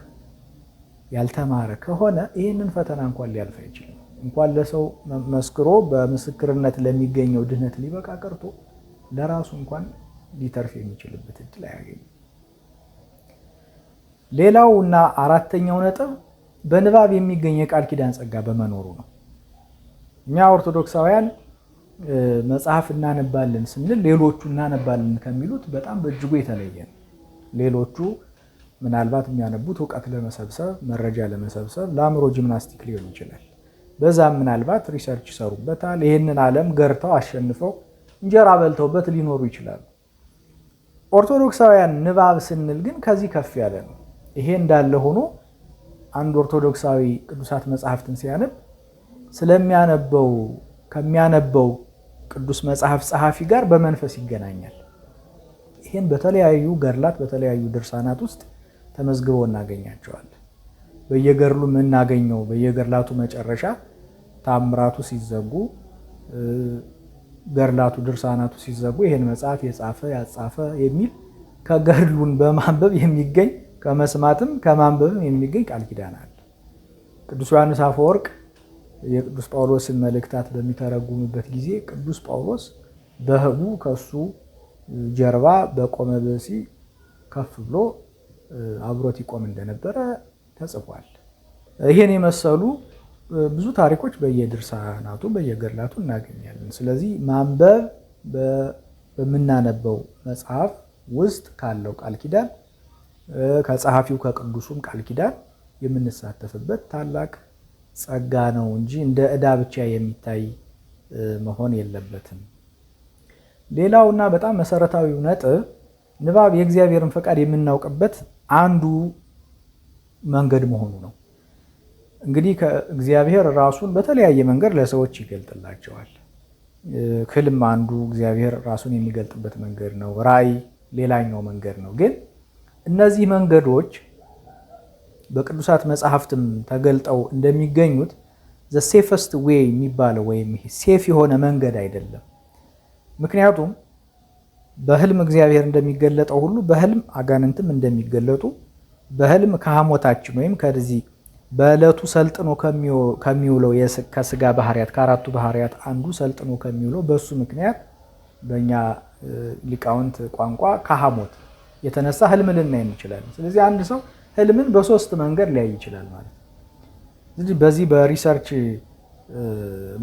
ያልተማረ ከሆነ ይህንን ፈተና እንኳን ሊያልፍ አይችልም። እንኳን ለሰው መስክሮ በምስክርነት ለሚገኘው ድህነት ሊበቃ ቀርቶ ለራሱ እንኳን ሊተርፍ የሚችልበት እድል አያገኝም። ሌላው እና አራተኛው ነጥብ በንባብ የሚገኝ የቃል ኪዳን ጸጋ በመኖሩ ነው። እኛ ኦርቶዶክሳውያን መጽሐፍ እናነባለን ስንል ሌሎቹ እናነባለን ከሚሉት በጣም በእጅጉ የተለየ ነው። ሌሎቹ ምናልባት የሚያነቡት እውቀት ለመሰብሰብ፣ መረጃ ለመሰብሰብ፣ ለአእምሮ ጂምናስቲክ ሊሆን ይችላል። በዛም ምናልባት ሪሰርች ይሰሩበታል። ይህንን ዓለም ገርተው አሸንፈው እንጀራ በልተውበት ሊኖሩ ይችላሉ። ኦርቶዶክሳውያን ንባብ ስንል ግን ከዚህ ከፍ ያለ ነው። ይሄ እንዳለ ሆኖ አንድ ኦርቶዶክሳዊ ቅዱሳት መጽሐፍትን ሲያነብ ከሚያነበው ቅዱስ መጽሐፍ ጸሐፊ ጋር በመንፈስ ይገናኛል። ይህን በተለያዩ ገድላት በተለያዩ ድርሳናት ውስጥ ተመዝግበው እናገኛቸዋለን። በየገድሉ የምናገኘው በየገድላቱ መጨረሻ ታምራቱ ሲዘጉ፣ ገድላቱ ድርሳናቱ ሲዘጉ ይህን መጽሐፍ የጻፈ ያጻፈ የሚል ከገድሉን በማንበብ የሚገኝ ከመስማትም ከማንበብም የሚገኝ ቃል ኪዳን አለ። ቅዱስ ዮሐንስ አፈወርቅ የቅዱስ ጳውሎስን መልእክታት በሚተረጉምበት ጊዜ ቅዱስ ጳውሎስ በህቡ ከሱ ጀርባ በቆመ ብእሲ ከፍ ብሎ አብሮት ይቆም እንደነበረ ተጽፏል። ይሄን የመሰሉ ብዙ ታሪኮች በየድርሳናቱ በየገድላቱ እናገኛለን። ስለዚህ ማንበብ በምናነበው መጽሐፍ ውስጥ ካለው ቃል ኪዳን ከጸሐፊው ከቅዱሱም ቃል ኪዳን የምንሳተፍበት ታላቅ ጸጋ ነው እንጂ እንደ ዕዳ ብቻ የሚታይ መሆን የለበትም። ሌላውና በጣም መሰረታዊው ነጥብ ንባብ የእግዚአብሔርን ፈቃድ የምናውቅበት አንዱ መንገድ መሆኑ ነው። እንግዲህ ከእግዚአብሔር ራሱን በተለያየ መንገድ ለሰዎች ይገልጥላቸዋል። ህልም አንዱ እግዚአብሔር ራሱን የሚገልጥበት መንገድ ነው። ራእይ ሌላኛው መንገድ ነው። ግን እነዚህ መንገዶች በቅዱሳት መጽሐፍትም ተገልጠው እንደሚገኙት ዘ ሴፈስት ዌይ የሚባለው ወይም ሴፍ የሆነ መንገድ አይደለም። ምክንያቱም በህልም እግዚአብሔር እንደሚገለጠው ሁሉ በህልም አጋንንትም እንደሚገለጡ በህልም ከሐሞታችን ወይም ከዚህ በዕለቱ ሰልጥኖ ከሚውለው ከስጋ ባህሪያት ከአራቱ ባህሪያት አንዱ ሰልጥኖ ከሚውለው በሱ ምክንያት በእኛ ሊቃውንት ቋንቋ ከሐሞት የተነሳ ህልም ልናይ እንችላለን። ስለዚህ አንድ ሰው ህልምን በሶስት መንገድ ሊያይ ይችላል ማለት ነው። ስለዚህ በዚህ በሪሰርች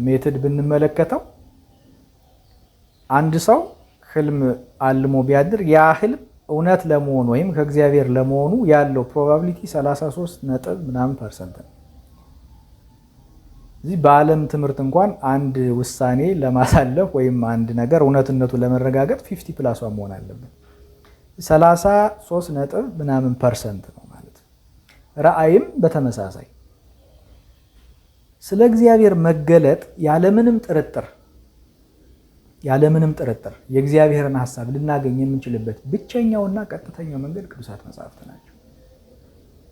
ሜትድ ብንመለከተው አንድ ሰው ህልም አልሞ ቢያድር ያ ህልም እውነት ለመሆኑ ወይም ከእግዚአብሔር ለመሆኑ ያለው ፕሮባቢሊቲ 33% ነው። እዚህ በዓለም ትምህርት እንኳን አንድ ውሳኔ ለማሳለፍ ወይም አንድ ነገር እውነትነቱ ለመረጋገጥ 50+ መሆን አለበት። 33% ነው ማለት ነው። ራእይም በተመሳሳይ ስለ እግዚአብሔር መገለጥ ያለምንም ጥርጥር የእግዚአብሔርን ሐሳብ ልናገኝ የምንችልበት ብቸኛውና ቀጥተኛው መንገድ ቅዱሳት መጽሐፍት ናቸው።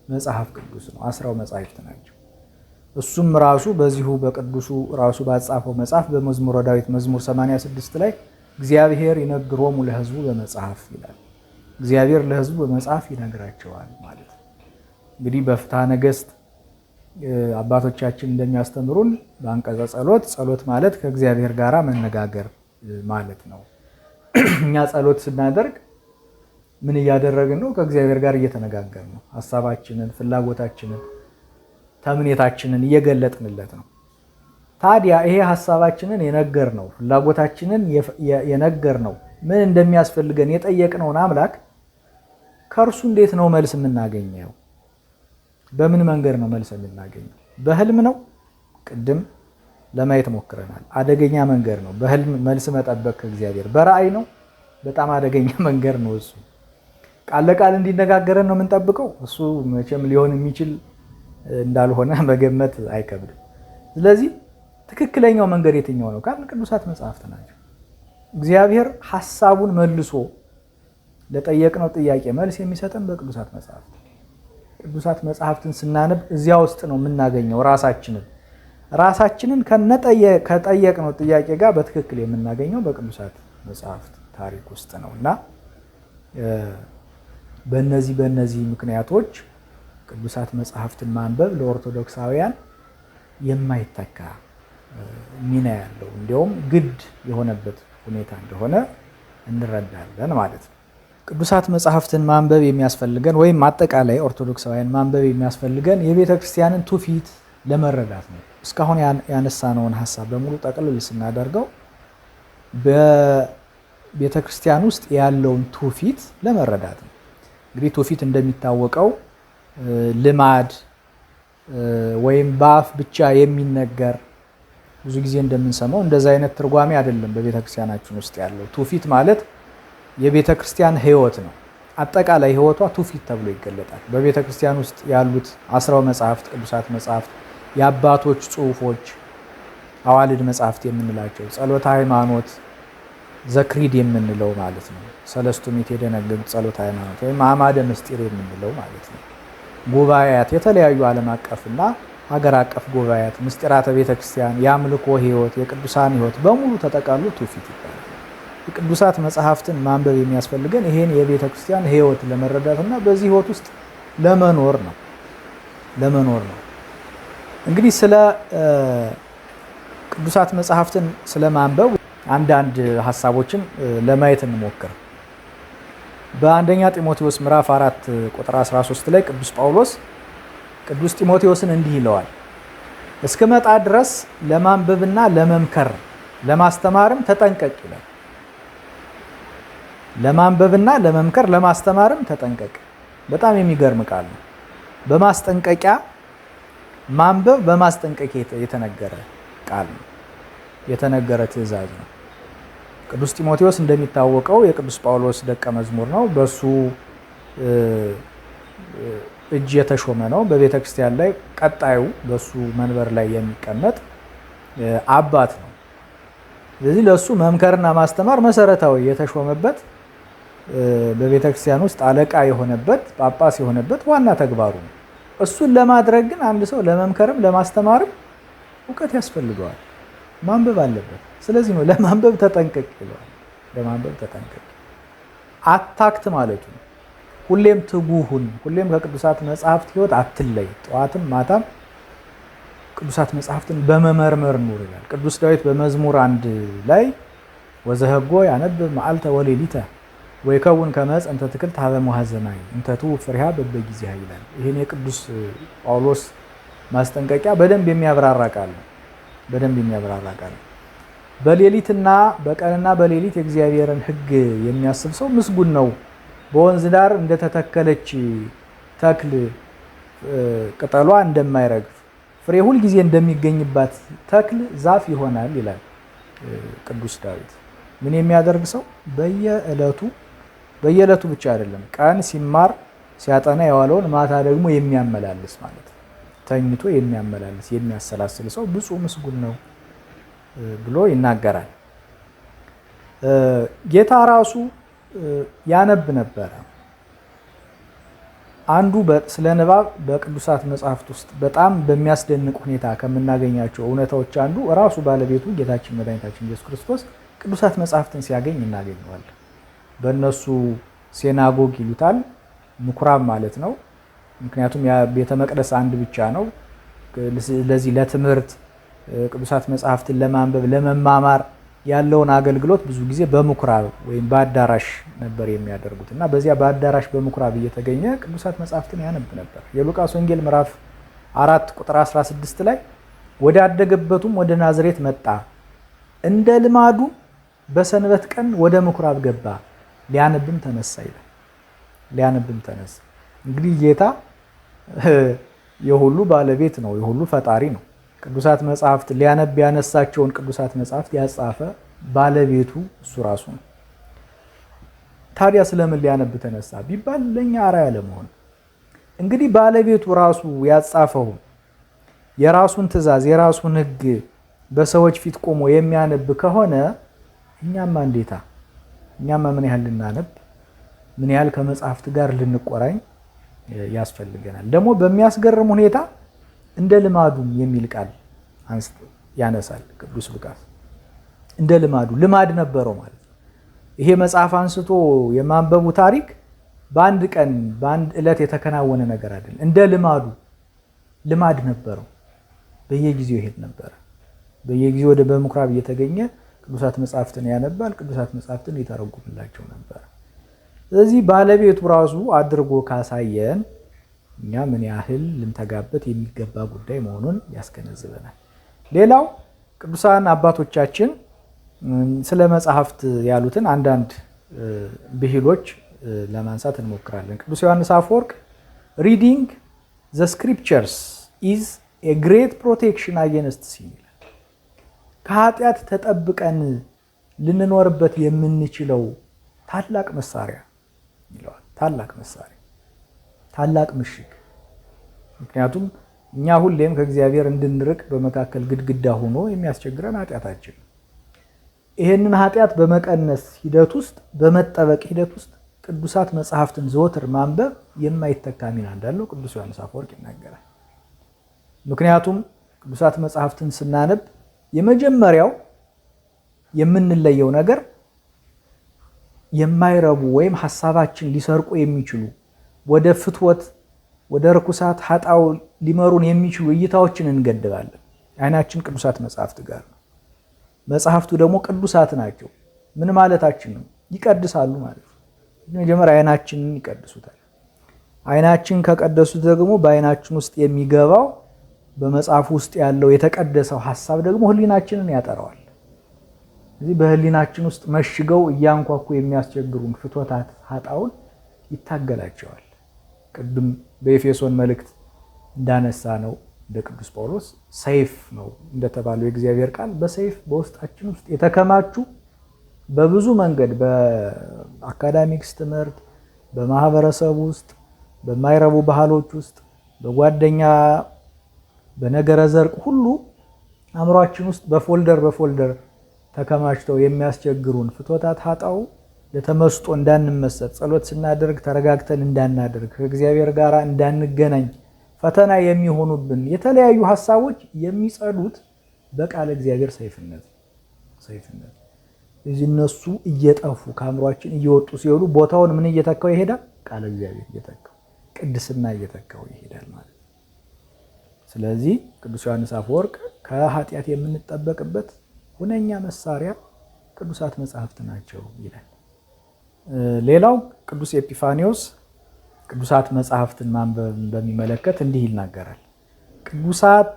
መጽሐፍ ቅዱስ ነው፣ አስራው መጽሐፍት ናቸው። እሱም ራሱ በዚሁ በቅዱሱ ራሱ ባጻፈው መጽሐፍ በመዝሙረ ዳዊት መዝሙር 86 ላይ እግዚአብሔር ይነግሮሙ ለሕዝቡ በመጽሐፍ ይላል። እግዚአብሔር ለሕዝቡ በመጽሐፍ ይነግራቸዋል ማለት ነው። እንግዲህ በፍትሐ ነገሥት አባቶቻችን እንደሚያስተምሩን በአንቀጸ ጸሎት ማለት ከእግዚአብሔር ጋር መነጋገር ማለት ነው። እኛ ጸሎት ስናደርግ ምን እያደረግን ነው? ከእግዚአብሔር ጋር እየተነጋገርን ነው። ሐሳባችንን፣ ፍላጎታችንን፣ ተምኔታችንን እየገለጥንለት ነው። ታዲያ ይሄ ሐሳባችንን የነገርነው ፍላጎታችንን የነገርነው ምን እንደሚያስፈልገን የጠየቅነውን አምላክ ከእርሱ እንዴት ነው መልስ የምናገኘው? በምን መንገድ ነው መልስ የምናገኘው? በህልም ነው። ቅድም ለማየት ሞክረናል። አደገኛ መንገድ ነው በህልም መልስ መጠበቅ ከእግዚአብሔር። በራእይ ነው። በጣም አደገኛ መንገድ ነው እሱ። ቃል ለቃል እንዲነጋገረን ነው የምንጠብቀው። እሱ መቼም ሊሆን የሚችል እንዳልሆነ መገመት አይከብድም። ስለዚህ ትክክለኛው መንገድ የትኛው ነው ካልን ቅዱሳት መጽሐፍት ናቸው። እግዚአብሔር ሐሳቡን መልሶ ለጠየቅነው ጥያቄ መልስ የሚሰጠን በቅዱሳት መጽሐፍት። ቅዱሳት መጽሐፍትን ስናነብ እዚያ ውስጥ ነው የምናገኘው ራሳችንን ከጠየቅነው ጥያቄ ጋር በትክክል የምናገኘው በቅዱሳት መጽሐፍት ታሪክ ውስጥ ነው እና በእነዚህ ምክንያቶች ቅዱሳት መጽሐፍትን ማንበብ ለኦርቶዶክሳውያን የማይተካ ሚና ያለው እንዲያውም ግድ የሆነበት ሁኔታ እንደሆነ እንረዳለን ማለት ነው። ቅዱሳት መጽሐፍትን ማንበብ የሚያስፈልገን ወይም አጠቃላይ ኦርቶዶክሳውያን ማንበብ የሚያስፈልገን የቤተ ክርስቲያንን ትውፊት ለመረዳት ነው። እስካሁን ያነሳነውን ሀሳብ በሙሉ ጠቅልል ስናደርገው በቤተ ክርስቲያን ውስጥ ያለውን ትውፊት ለመረዳት ነው። እንግዲህ ትውፊት እንደሚታወቀው ልማድ ወይም በአፍ ብቻ የሚነገር ብዙ ጊዜ እንደምንሰማው እንደዛ አይነት ትርጓሜ አይደለም። በቤተ ክርስቲያናችን ውስጥ ያለው ትውፊት ማለት የቤተ ክርስቲያን ሕይወት ነው። አጠቃላይ ሕይወቷ ትውፊት ተብሎ ይገለጣል። በቤተ ክርስቲያን ውስጥ ያሉት አስራው መጽሐፍት፣ ቅዱሳት መጽሐፍት፣ የአባቶች ጽሑፎች፣ አዋልድ መጽሐፍት የምንላቸው፣ ጸሎተ ሃይማኖት ዘክሪድ የምንለው ማለት ነው። ሰለስቱ ምዕት የደነገጉት ጸሎተ ሃይማኖት ወይም አዕማደ ምስጢር የምንለው ማለት ነው። ጉባኤያት፣ የተለያዩ ዓለም አቀፍና ሀገር አቀፍ ጉባኤያት፣ ምስጢራተ ቤተ ክርስቲያን፣ የአምልኮ ሕይወት፣ የቅዱሳን ሕይወት በሙሉ ተጠቃሎ ትውፊት ይባላል። የቅዱሳት መጽሐፍትን ማንበብ የሚያስፈልገን ይሄን የቤተ ክርስቲያን ሕይወት ለመረዳትና በዚህ ሕይወት ውስጥ ለመኖር ነው። እንግዲህ ስለ ቅዱሳት መጽሐፍትን ስለማንበብ አንዳንድ ሀሳቦችን ለማየት እንሞክር። በአንደኛ ጢሞቴዎስ ምዕራፍ 4 ቁጥር 13 ላይ ቅዱስ ጳውሎስ ቅዱስ ጢሞቴዎስን እንዲህ ይለዋል፣ እስክመጣ ድረስ ለማንበብና ለመምከር ለማስተማርም ተጠንቀቅ ይላል። ለማንበብና ለመምከር ለማስተማርም ተጠንቀቅ። በጣም የሚገርም ቃል ነው። በማስጠንቀቂያ ማንበብ በማስጠንቀቂያ የተነገረ ቃል ነው፣ የተነገረ ትእዛዝ ነው። ቅዱስ ጢሞቴዎስ እንደሚታወቀው የቅዱስ ጳውሎስ ደቀ መዝሙር ነው። በሱ እጅ የተሾመ ነው። በቤተ ክርስቲያን ላይ ቀጣዩ በሱ መንበር ላይ የሚቀመጥ አባት ነው። ስለዚህ ለሱ መምከርና ማስተማር መሰረታዊ የተሾመበት በቤተ ክርስቲያን ውስጥ አለቃ የሆነበት ጳጳስ የሆነበት ዋና ተግባሩ ነው። እሱን ለማድረግ ግን አንድ ሰው ለመምከርም ለማስተማርም እውቀት ያስፈልገዋል፣ ማንበብ አለበት። ስለዚህ ነው ለማንበብ ተጠንቀቅ ይለዋል። ለማንበብ ተጠንቀቅ አታክት ማለቱ ነው። ሁሌም ትጉሁን፣ ሁሌም ከቅዱሳት መጽሐፍት ሕይወት አትለይ፣ ጠዋትም ማታም ቅዱሳት መጽሐፍትን በመመርመር ኑር ይላል። ቅዱስ ዳዊት በመዝሙር 1 ላይ ወዘህጎ ያነብብ መዓልተ ወሌሊተ ወይከውን ከመ ዕፅ እንተ ትክልት ሀበ መዋዕለ ሰማይ እንተ ትውብ ፍሬሃ በበጊዜሃ ይላል። ይህን የቅዱስ ጳውሎስ ማስጠንቀቂያ በደንብ የሚያብራራ ቃል ነው። በሌሊትና በቀንና በሌሊት የእግዚአብሔርን ሕግ የሚያስብ ሰው ምስጉን ነው። በወንዝ ዳር እንደተተከለች ተክል ቅጠሏ እንደማይረግፍ ፍሬ ሁል ጊዜ እንደሚገኝባት ተክል ዛፍ ይሆናል ይላል ቅዱስ ዳዊት። ምን የሚያደርግ ሰው በየዕለቱ ብቻ አይደለም፣ ቀን ሲማር ሲያጠና የዋለውን ማታ ደግሞ የሚያመላልስ ማለት ነው። ተኝቶ የሚያመላልስ የሚያሰላስል ሰው ብፁዕ ምስጉን ነው ብሎ ይናገራል። ጌታ ራሱ ያነብ ነበረ። አንዱ ስለ ንባብ በቅዱሳት መጽሐፍት ውስጥ በጣም በሚያስደንቅ ሁኔታ ከምናገኛቸው እውነታዎች አንዱ ራሱ ባለቤቱ ጌታችን መድኃኒታችን ኢየሱስ ክርስቶስ ቅዱሳት መጽሐፍትን ሲያገኝ እናገኘዋለን። በእነሱ ሴናጎግ ይሉታል፣ ምኩራብ ማለት ነው። ምክንያቱም ቤተ መቅደስ አንድ ብቻ ነው። ለዚህ ለትምህርት ቅዱሳት መጽሐፍትን ለማንበብ ለመማማር ያለውን አገልግሎት ብዙ ጊዜ በምኩራብ ወይም በአዳራሽ ነበር የሚያደርጉት እና በዚያ በአዳራሽ በምኩራብ እየተገኘ ቅዱሳት መጽሐፍትን ያነብ ነበር። የሉቃስ ወንጌል ምዕራፍ 4 ቁጥር 16 ላይ ወደ አደገበቱም ወደ ናዝሬት መጣ፣ እንደ ልማዱ በሰንበት ቀን ወደ ምኩራብ ገባ፣ ሊያነብም ተነሳ ይላል። ሊያነብም ተነሳ። እንግዲህ ጌታ የሁሉ ባለቤት ነው፣ የሁሉ ፈጣሪ ነው። ቅዱሳት መጽሐፍት ሊያነብ ያነሳቸውን ቅዱሳት መጽሐፍት ያጻፈ ባለቤቱ እሱ ራሱ ነው። ታዲያ ስለምን ሊያነብ ተነሳ ቢባል ለኛ አርአያ ለመሆን። እንግዲህ ባለቤቱ ራሱ ያጻፈው የራሱን ትእዛዝ የራሱን ሕግ በሰዎች ፊት ቆሞ የሚያነብ ከሆነ እኛማ እንዴታ እኛማ ምን ያህል ልናነብ ምን ያህል ከመጽሐፍት ጋር ልንቆራኝ ያስፈልገናል። ደግሞ በሚያስገርም ሁኔታ እንደ ልማዱም የሚል ቃል ያነሳል ቅዱስ ሉቃስ። እንደ ልማዱ ልማድ ነበረው ማለት ነው። ይሄ መጽሐፍ አንስቶ የማንበቡ ታሪክ በአንድ ቀን በአንድ ዕለት የተከናወነ ነገር አይደለም። እንደ ልማዱ ልማድ ነበረው። በየጊዜው ይሄድ ነበረ። በየጊዜው ወደ በምኩራብ እየተገኘ ቅዱሳት መጽሐፍትን ያነባል፣ ቅዱሳት መጽሐፍትን ይተረጉምላቸው ነበር። ስለዚህ ባለቤቱ ራሱ አድርጎ ካሳየን እኛ ምን ያህል ልንተጋበት የሚገባ ጉዳይ መሆኑን ያስገነዝበናል። ሌላው ቅዱሳን አባቶቻችን ስለ መጽሐፍት ያሉትን አንዳንድ ብሂሎች ለማንሳት እንሞክራለን። ቅዱስ ዮሐንስ አፈወርቅ ሪዲንግ ዘ ስክሪፕቸርስ ኢዝ ኤ ግሬት ፕሮቴክሽን አጌንስት ሲን ይላል። ከኃጢአት ተጠብቀን ልንኖርበት የምንችለው ታላቅ መሳሪያ ይለዋል። ታላቅ መሳሪያ፣ ታላቅ ምሽግ። ምክንያቱም እኛ ሁሌም ከእግዚአብሔር እንድንርቅ በመካከል ግድግዳ ሆኖ የሚያስቸግረን ኃጢአታችን። ይህንን ኃጢአት በመቀነስ ሂደት ውስጥ በመጠበቅ ሂደት ውስጥ ቅዱሳት መጽሐፍትን ዘወትር ማንበብ የማይተካ ሚና እንዳለው ቅዱስ ዮሐንስ አፈወርቅ ይናገራል። ምክንያቱም ቅዱሳት መጽሐፍትን ስናነብ የመጀመሪያው የምንለየው ነገር የማይረቡ ወይም ሐሳባችን ሊሰርቁ የሚችሉ ወደ ፍትወት ወደ ርኩሳት ኃጣው ሊመሩን የሚችሉ እይታዎችን እንገድባለን። አይናችን ቅዱሳት መጽሐፍት ጋር ነው። መጽሐፍቱ ደግሞ ቅዱሳት ናቸው። ምን ማለታችን ነው? ይቀድሳሉ ማለት ነው። መጀመሪያ አይናችንን ይቀድሱታል። አይናችን ከቀደሱት ደግሞ በአይናችን ውስጥ የሚገባው በመጽሐፉ ውስጥ ያለው የተቀደሰው ሐሳብ ደግሞ ህሊናችንን ያጠራዋል። ስለዚህ በህሊናችን ውስጥ መሽገው እያንኳኩ የሚያስቸግሩን ፍትወታት ኃጣውን ይታገላቸዋል። ቅድም በኤፌሶን መልእክት እንዳነሳ ነው እንደ ቅዱስ ጳውሎስ ሰይፍ ነው እንደተባለው የእግዚአብሔር ቃል በሰይፍ በውስጣችን ውስጥ የተከማቹ በብዙ መንገድ በአካዳሚክስ ትምህርት፣ በማህበረሰብ ውስጥ፣ በማይረቡ ባህሎች ውስጥ፣ በጓደኛ በነገረ ዘርቅ ሁሉ አእምሯችን ውስጥ በፎልደር ተከማችተው የሚያስቸግሩን ፍትወታት ኃጣው ለተመስጦ እንዳንመሰጥ፣ ጸሎት ስናደርግ ተረጋግተን እንዳናደርግ፣ ከእግዚአብሔር ጋር እንዳንገናኝ ፈተና የሚሆኑብን የተለያዩ ሐሳቦች የሚጸዱት በቃለ እግዚአብሔር ሰይፍነት። እዚህ እነሱ እየጠፉ ከአእምሯችን እየወጡ ሲሄዱ ቦታውን ምን እየተካው ይሄዳል? ቃለ እግዚአብሔር እየተካው፣ ቅድስና እየተካው ይሄዳል ማለት ነው። ስለዚህ ቅዱስ ዮሐንስ አፈወርቅ ከኃጢአት የምንጠበቅበት ሁነኛ መሳሪያ ቅዱሳት መጽሐፍት ናቸው ይላል። ሌላው ቅዱስ ኤጲፋኒዎስ ቅዱሳት መጽሐፍትን ማንበብ በሚመለከት እንዲህ ይናገራል። ቅዱሳት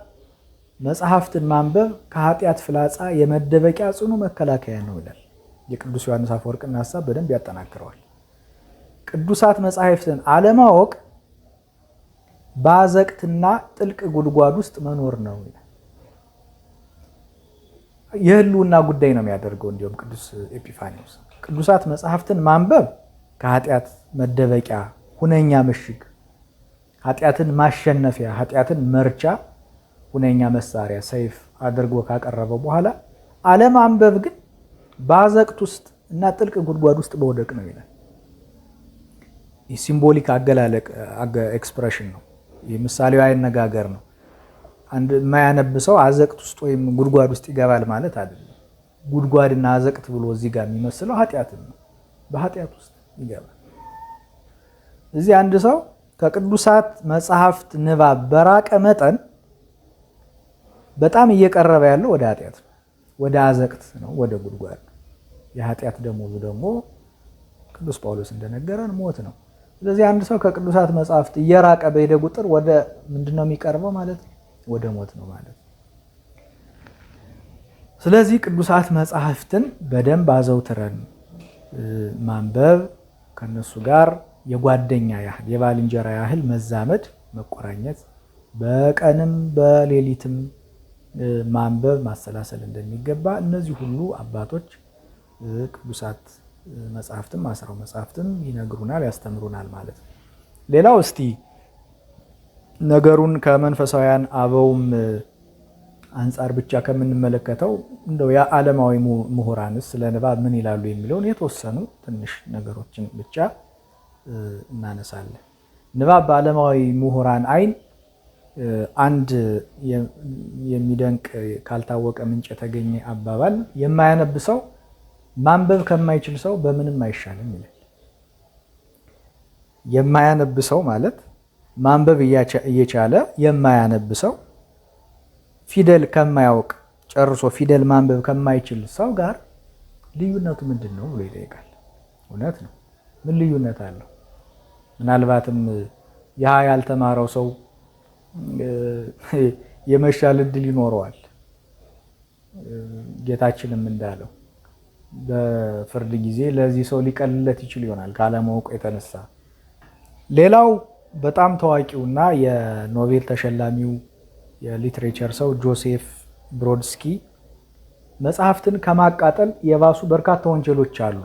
መጽሐፍትን ማንበብ ከኃጢአት ፍላጻ የመደበቂያ ጽኑ መከላከያ ነው ይላል። የቅዱስ ዮሐንስ አፈወርቅን ሐሳብ በደንብ ያጠናክረዋል። ቅዱሳት መጽሐፍትን አለማወቅ በአዘቅትና ጥልቅ ጉድጓድ ውስጥ መኖር ነው ይላል። የህልውና ጉዳይ ነው የሚያደርገው። እንዲሁም ቅዱስ ኤጲፋኒዎስ ቅዱሳት መጽሐፍትን ማንበብ ከኃጢአት መደበቂያ ሁነኛ ምሽግ፣ ኃጢአትን ማሸነፊያ፣ ኃጢአትን መርቻ ሁነኛ መሳሪያ ሰይፍ አድርጎ ካቀረበ በኋላ አለማንበብ ግን በአዘቅት ውስጥ እና ጥልቅ ጉድጓድ ውስጥ መውደቅ ነው ይላል። ሲምቦሊክ አገላለቅ ኤክስፕሬሽን ነው። ምሳሌያዊ አነጋገር ነው። አንድ የማያነብ ሰው አዘቅት ውስጥ ወይም ጉድጓድ ውስጥ ይገባል ማለት አይደለም። ጉድጓድና አዘቅት ብሎ እዚህ ጋር የሚመስለው ኃጢአትን ነው። በኃጢአት ውስጥ ይገባል። እዚህ አንድ ሰው ከቅዱሳት መጽሐፍት ንባብ በራቀ መጠን በጣም እየቀረበ ያለው ወደ ኃጢአት ነው፣ ወደ አዘቅት ነው፣ ወደ ጉድጓድ ነው። የኃጢአት ደሞዙ ደግሞ ቅዱስ ጳውሎስ እንደነገረን ሞት ነው። ስለዚህ አንድ ሰው ከቅዱሳት መጽሐፍት እየራቀ በሄደ ቁጥር ወደ ምንድን ነው የሚቀርበው ማለት ነው? ወደ ሞት ነው ማለት ነው። ስለዚህ ቅዱሳት መጽሐፍትን በደንብ አዘውትረን ማንበብ፣ ከነሱ ጋር የጓደኛ ያህል የባልንጀራ ያህል መዛመድ፣ መቆራኘት በቀንም በሌሊትም ማንበብ ማሰላሰል እንደሚገባ እነዚህ ሁሉ አባቶች ቅዱሳት መጽሐፍትም አስራው መጽሐፍትም ይነግሩናል፣ ያስተምሩናል ማለት ነው። ሌላው እስቲ ነገሩን ከመንፈሳውያን አበውም አንጻር ብቻ ከምንመለከተው እንደው የዓለማዊ ምሁራንስ ስለ ንባብ ምን ይላሉ የሚለውን የተወሰኑ ትንሽ ነገሮችን ብቻ እናነሳለን። ንባብ በዓለማዊ ምሁራን አይን አንድ የሚደንቅ ካልታወቀ ምንጭ የተገኘ አባባል የማያነብ ሰው ማንበብ ከማይችል ሰው በምንም አይሻልም ይላል። የማያነብ ሰው ማለት ማንበብ እየቻለ የማያነብ ሰው ፊደል ከማያውቅ ጨርሶ ፊደል ማንበብ ከማይችል ሰው ጋር ልዩነቱ ምንድን ነው ብሎ ይጠይቃል። እውነት ነው። ምን ልዩነት አለው? ምናልባትም ያ ያልተማረው ሰው የመሻል እድል ይኖረዋል። ጌታችንም እንዳለው በፍርድ ጊዜ ለዚህ ሰው ሊቀልለት ይችል ይሆናል ካለማወቁ የተነሳ። ሌላው በጣም ታዋቂውና የኖቤል ተሸላሚው የሊትሬቸር ሰው ጆሴፍ ብሮድስኪ መጽሐፍትን ከማቃጠል የባሱ በርካታ ወንጀሎች አሉ፣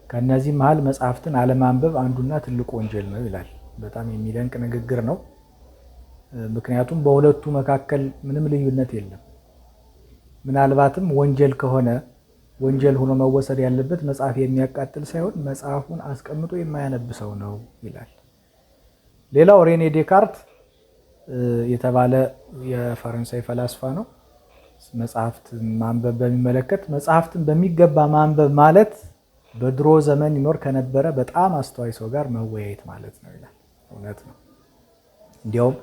ከነዚህ መሃል መጽሐፍትን አለማንበብ አንዱና ትልቁ ወንጀል ነው ይላል። በጣም የሚደንቅ ንግግር ነው። ምክንያቱም በሁለቱ መካከል ምንም ልዩነት የለም። ምናልባትም ወንጀል ከሆነ ወንጀል ሆኖ መወሰድ ያለበት መጽሐፍ የሚያቃጥል ሳይሆን መጽሐፉን አስቀምጦ የማያነብ ሰው ነው ይላል። ሌላው ሬኔ ዴካርት የተባለ የፈረንሳይ ፈላስፋ ነው። መጽሐፍትን ማንበብ በሚመለከት መጽሐፍትን በሚገባ ማንበብ ማለት በድሮ ዘመን ይኖር ከነበረ በጣም አስተዋይ ሰው ጋር መወያየት ማለት ነው ይላል። እውነት ነው። እንዲያውም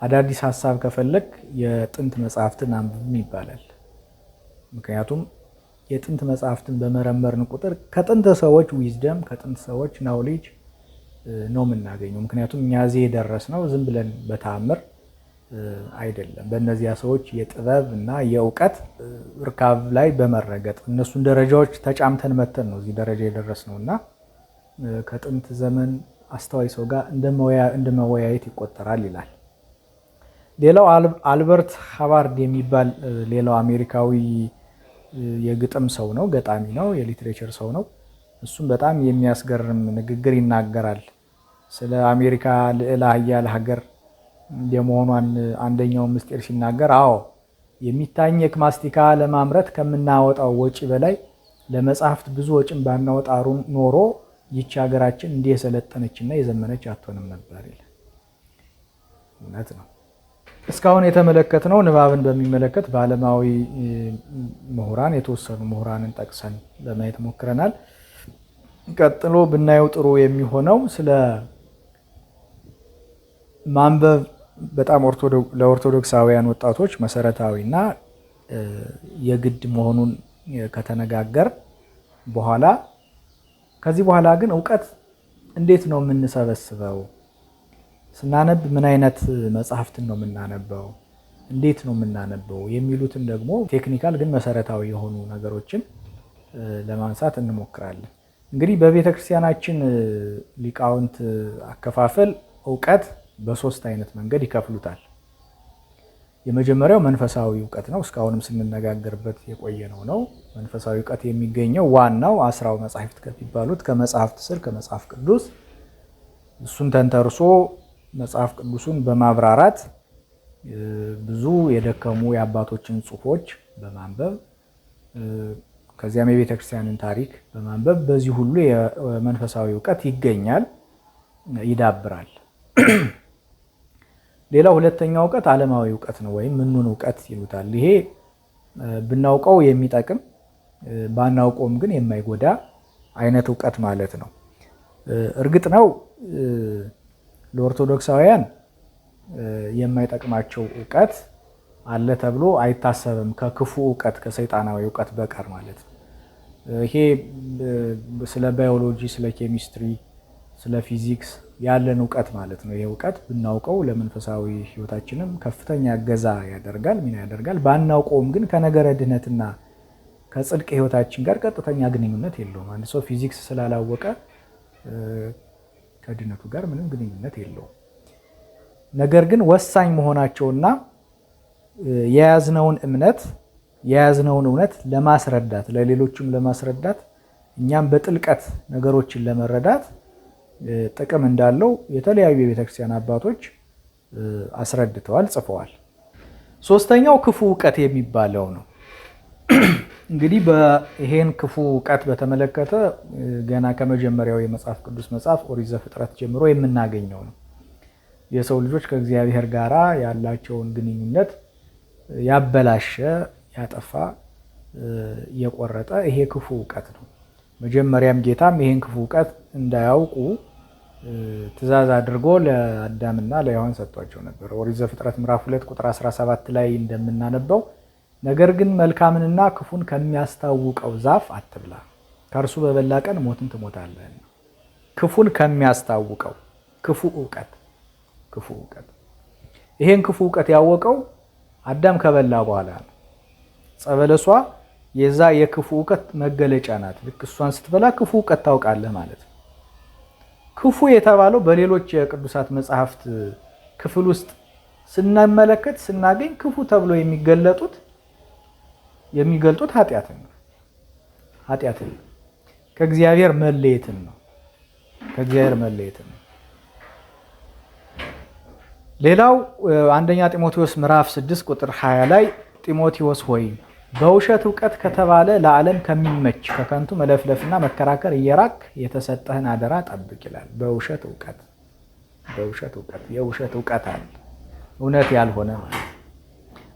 አዳዲስ ሀሳብ ከፈለግ የጥንት መጽሐፍትን አንብብም ይባላል። ምክንያቱም የጥንት መጽሐፍትን በመረመርን ቁጥር ከጥንት ሰዎች ዊዝደም ከጥንት ሰዎች ናውሌጅ ነው የምናገኘው። ምክንያቱም እኛ እዚህ የደረስነው ዝም ብለን በተአምር አይደለም። በእነዚያ ሰዎች የጥበብ እና የእውቀት እርካብ ላይ በመረገጥ እነሱን ደረጃዎች ተጫምተን መተን ነው እዚህ ደረጃ የደረስነው እና ከጥንት ዘመን አስተዋይ ሰው ጋር እንደ መወያየት ይቆጠራል ይላል። ሌላው አልበርት ሃቫርድ የሚባል ሌላው አሜሪካዊ የግጥም ሰው ነው፣ ገጣሚ ነው፣ የሊትሬቸር ሰው ነው። እሱም በጣም የሚያስገርም ንግግር ይናገራል። ስለ አሜሪካ ልዕለ ኃያል ሀገር የመሆኗን አንደኛውን ምስጢር ሲናገር፣ አዎ የሚታኘክ ማስቲካ ለማምረት ከምናወጣው ወጪ በላይ ለመጽሐፍት ብዙ ወጪን ባናወጣ ኖሮ ይቺ ሀገራችን እንዲህ የሰለጠነችና የዘመነች አትሆንም ነበር ይላል። እውነት ነው። እስካሁን የተመለከትነው ንባብን በሚመለከት በዓለማዊ ምሁራን የተወሰኑ ምሁራንን ጠቅሰን ለማየት ሞክረናል። ቀጥሎ ብናየው ጥሩ የሚሆነው ስለ ማንበብ በጣም ለኦርቶዶክሳውያን ወጣቶች መሰረታዊና የግድ መሆኑን ከተነጋገር በኋላ ከዚህ በኋላ ግን እውቀት እንዴት ነው የምንሰበስበው? ስናነብ ምን አይነት መጽሐፍትን ነው የምናነበው? እንዴት ነው የምናነበው? የሚሉትን ደግሞ ቴክኒካል ግን መሰረታዊ የሆኑ ነገሮችን ለማንሳት እንሞክራለን። እንግዲህ በቤተ ክርስቲያናችን ሊቃውንት አከፋፈል እውቀት በሶስት አይነት መንገድ ይከፍሉታል። የመጀመሪያው መንፈሳዊ እውቀት ነው። እስካሁንም ስንነጋገርበት የቆየነው ነው። መንፈሳዊ እውቀት የሚገኘው ዋናው አስራው መጻሕፍት ከሚባሉት ከመጽሐፍት ስር ከመጽሐፍ ቅዱስ እሱን ተንተርሶ መጽሐፍ ቅዱሱን በማብራራት ብዙ የደከሙ የአባቶችን ጽሑፎች በማንበብ ከዚያም የቤተ ክርስቲያንን ታሪክ በማንበብ በዚህ ሁሉ የመንፈሳዊ እውቀት ይገኛል፣ ይዳብራል። ሌላው ሁለተኛው እውቀት ዓለማዊ እውቀት ነው፣ ወይም ምኑን እውቀት ይሉታል። ይሄ ብናውቀው የሚጠቅም ባናውቀውም ግን የማይጎዳ አይነት እውቀት ማለት ነው። እርግጥ ነው ለኦርቶዶክሳውያን የማይጠቅማቸው እውቀት አለ ተብሎ አይታሰብም፣ ከክፉ እውቀት ከሰይጣናዊ እውቀት በቀር ማለት ነው። ይሄ ስለ ባዮሎጂ፣ ስለ ኬሚስትሪ፣ ስለ ፊዚክስ ያለን እውቀት ማለት ነው። ይሄ እውቀት ብናውቀው ለመንፈሳዊ ሕይወታችንም ከፍተኛ እገዛ ያደርጋል፣ ሚና ያደርጋል። ባናውቀውም ግን ከነገረ ድህነትና ከጽድቅ ሕይወታችን ጋር ቀጥተኛ ግንኙነት የለውም። አንድ ሰው ፊዚክስ ስላላወቀ ከድህነቱ ጋር ምንም ግንኙነት የለውም። ነገር ግን ወሳኝ መሆናቸውና የያዝነውን እውነት ለማስረዳት ለሌሎችም ለማስረዳት እኛም በጥልቀት ነገሮችን ለመረዳት ጥቅም እንዳለው የተለያዩ የቤተክርስቲያን አባቶች አስረድተዋል፣ ጽፈዋል። ሶስተኛው ክፉ ዕውቀት የሚባለው ነው። እንግዲህ ይሄን ክፉ ዕውቀት በተመለከተ ገና ከመጀመሪያው የመጽሐፍ ቅዱስ መጽሐፍ ኦሪት ዘፍጥረት ጀምሮ የምናገኘው ነው። የሰው ልጆች ከእግዚአብሔር ጋር ያላቸውን ግንኙነት ያበላሸ፣ ያጠፋ፣ የቆረጠ ይሄ ክፉ ዕውቀት ነው። መጀመሪያም ጌታም ይሄን ክፉ ዕውቀት እንዳያውቁ ትእዛዝ አድርጎ ለአዳምና ለሔዋን ሰጥቷቸው ነበር። ኦሪት ዘፍጥረት ምዕራፍ 2 ቁጥር 17 ላይ እንደምናነበው ነገር ግን መልካምንና ክፉን ከሚያስታውቀው ዛፍ አትብላ፣ ከእርሱ በበላ ቀን ሞትን ትሞታለህ። ክፉን ከሚያስታውቀው ክፉ ዕውቀት ይሄን ክፉ ዕውቀት ያወቀው አዳም ከበላ በኋላ ነው። ዕፀ በለሷ የዛ የክፉ ዕውቀት መገለጫ ናት። ልክ እሷን ስትበላ ክፉ ዕውቀት ታውቃለህ ማለት ነው። ክፉ የተባለው በሌሎች የቅዱሳት መጽሐፍት ክፍል ውስጥ ስናገኝ ክፉ ተብሎ የሚገልጡት ኃጢአትን ነው። ከእግዚአብሔር መለየትን ነው። ሌላው አንደኛ ጢሞቴዎስ ምዕራፍ 6 ቁጥር 20 ላይ ጢሞቴዎስ ሆይ በውሸት ዕውቀት ከተባለ ለዓለም ከሚመች ከከንቱ መለፍለፍና መከራከር እየራቅ የተሰጠህን አደራ ጠብቅ ይላል። በውሸት ዕውቀት የውሸት ዕውቀት አለ፣ እውነት ያልሆነ ማለት።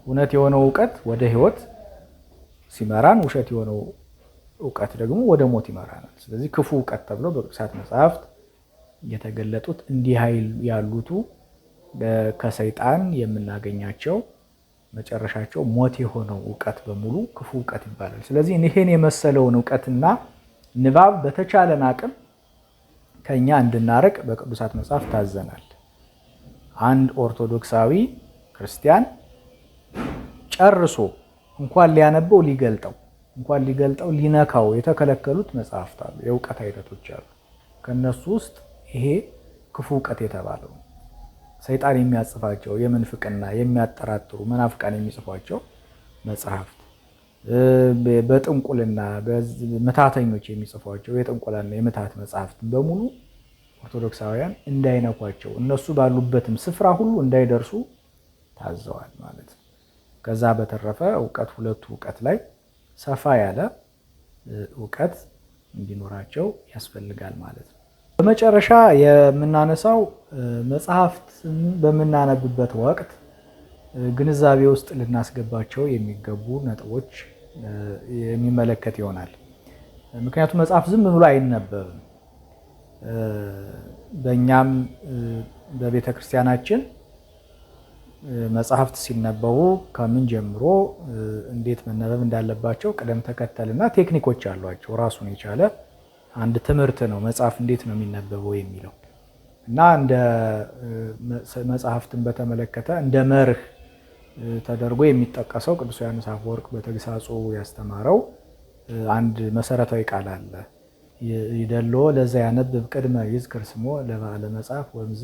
እውነት የሆነው ዕውቀት ወደ ሕይወት ሲመራን፣ ውሸት የሆነው ዕውቀት ደግሞ ወደ ሞት ይመራናል። ስለዚህ ክፉ ዕውቀት ተብሎ በቅዱሳት መጽሐፍት የተገለጡት እንዲህ ያሉቱ ከሰይጣን የምናገኛቸው መጨረሻቸው ሞት የሆነው ዕውቀት በሙሉ ክፉ ዕውቀት ይባላል። ስለዚህ ይሄን የመሰለውን ዕውቀትና ንባብ በተቻለን አቅም ከኛ እንድናርቅ በቅዱሳት መጽሐፍ ታዘናል። አንድ ኦርቶዶክሳዊ ክርስቲያን ጨርሶ እንኳን ሊያነበው ሊገልጠው ሊነካው የተከለከሉት መጽሐፍት አሉ፣ የዕውቀት አይነቶች አሉ። ከነሱ ውስጥ ይሄ ክፉ ዕውቀት የተባለው ሰይጣን የሚያጽፋቸው የምንፍቅና የሚያጠራጥሩ መናፍቃን የሚጽፏቸው መጽሐፍት፣ በጥንቁልና ምታተኞች የሚጽፏቸው የጥንቁላና የምታት መጽሐፍትን በሙሉ ኦርቶዶክሳውያን እንዳይነኳቸው እነሱ ባሉበትም ስፍራ ሁሉ እንዳይደርሱ ታዘዋል ማለት ነው። ከዛ በተረፈ ሁለቱ ዕውቀት ላይ ሰፋ ያለ ዕውቀት እንዲኖራቸው ያስፈልጋል ማለት ነው። በመጨረሻ የምናነሳው መጽሐፍትን በምናነብበት ወቅት ግንዛቤ ውስጥ ልናስገባቸው የሚገቡ ነጥቦች የሚመለከት ይሆናል። ምክንያቱም መጽሐፍ ዝም ብሎ አይነበብም። በእኛም በቤተ ክርስቲያናችን መጽሐፍት ሲነበቡ ከምን ጀምሮ እንዴት መነበብ እንዳለባቸው ቅደም ተከተልና ቴክኒኮች አሏቸው። ራሱን የቻለ አንድ ትምህርት ነው መጽሐፍ እንዴት ነው የሚነበበው የሚለው እና እንደ መጽሐፍትን በተመለከተ እንደ መርህ ተደርጎ የሚጠቀሰው ቅዱስ ዮሐንስ አፈወርቅ በተግሳጹ ያስተማረው አንድ መሰረታዊ ቃል አለ። ይደሎ ለዛ ያነብብ ቅድመ ይዝክር ስሞ ለባለ መጽሐፍ ወምዝ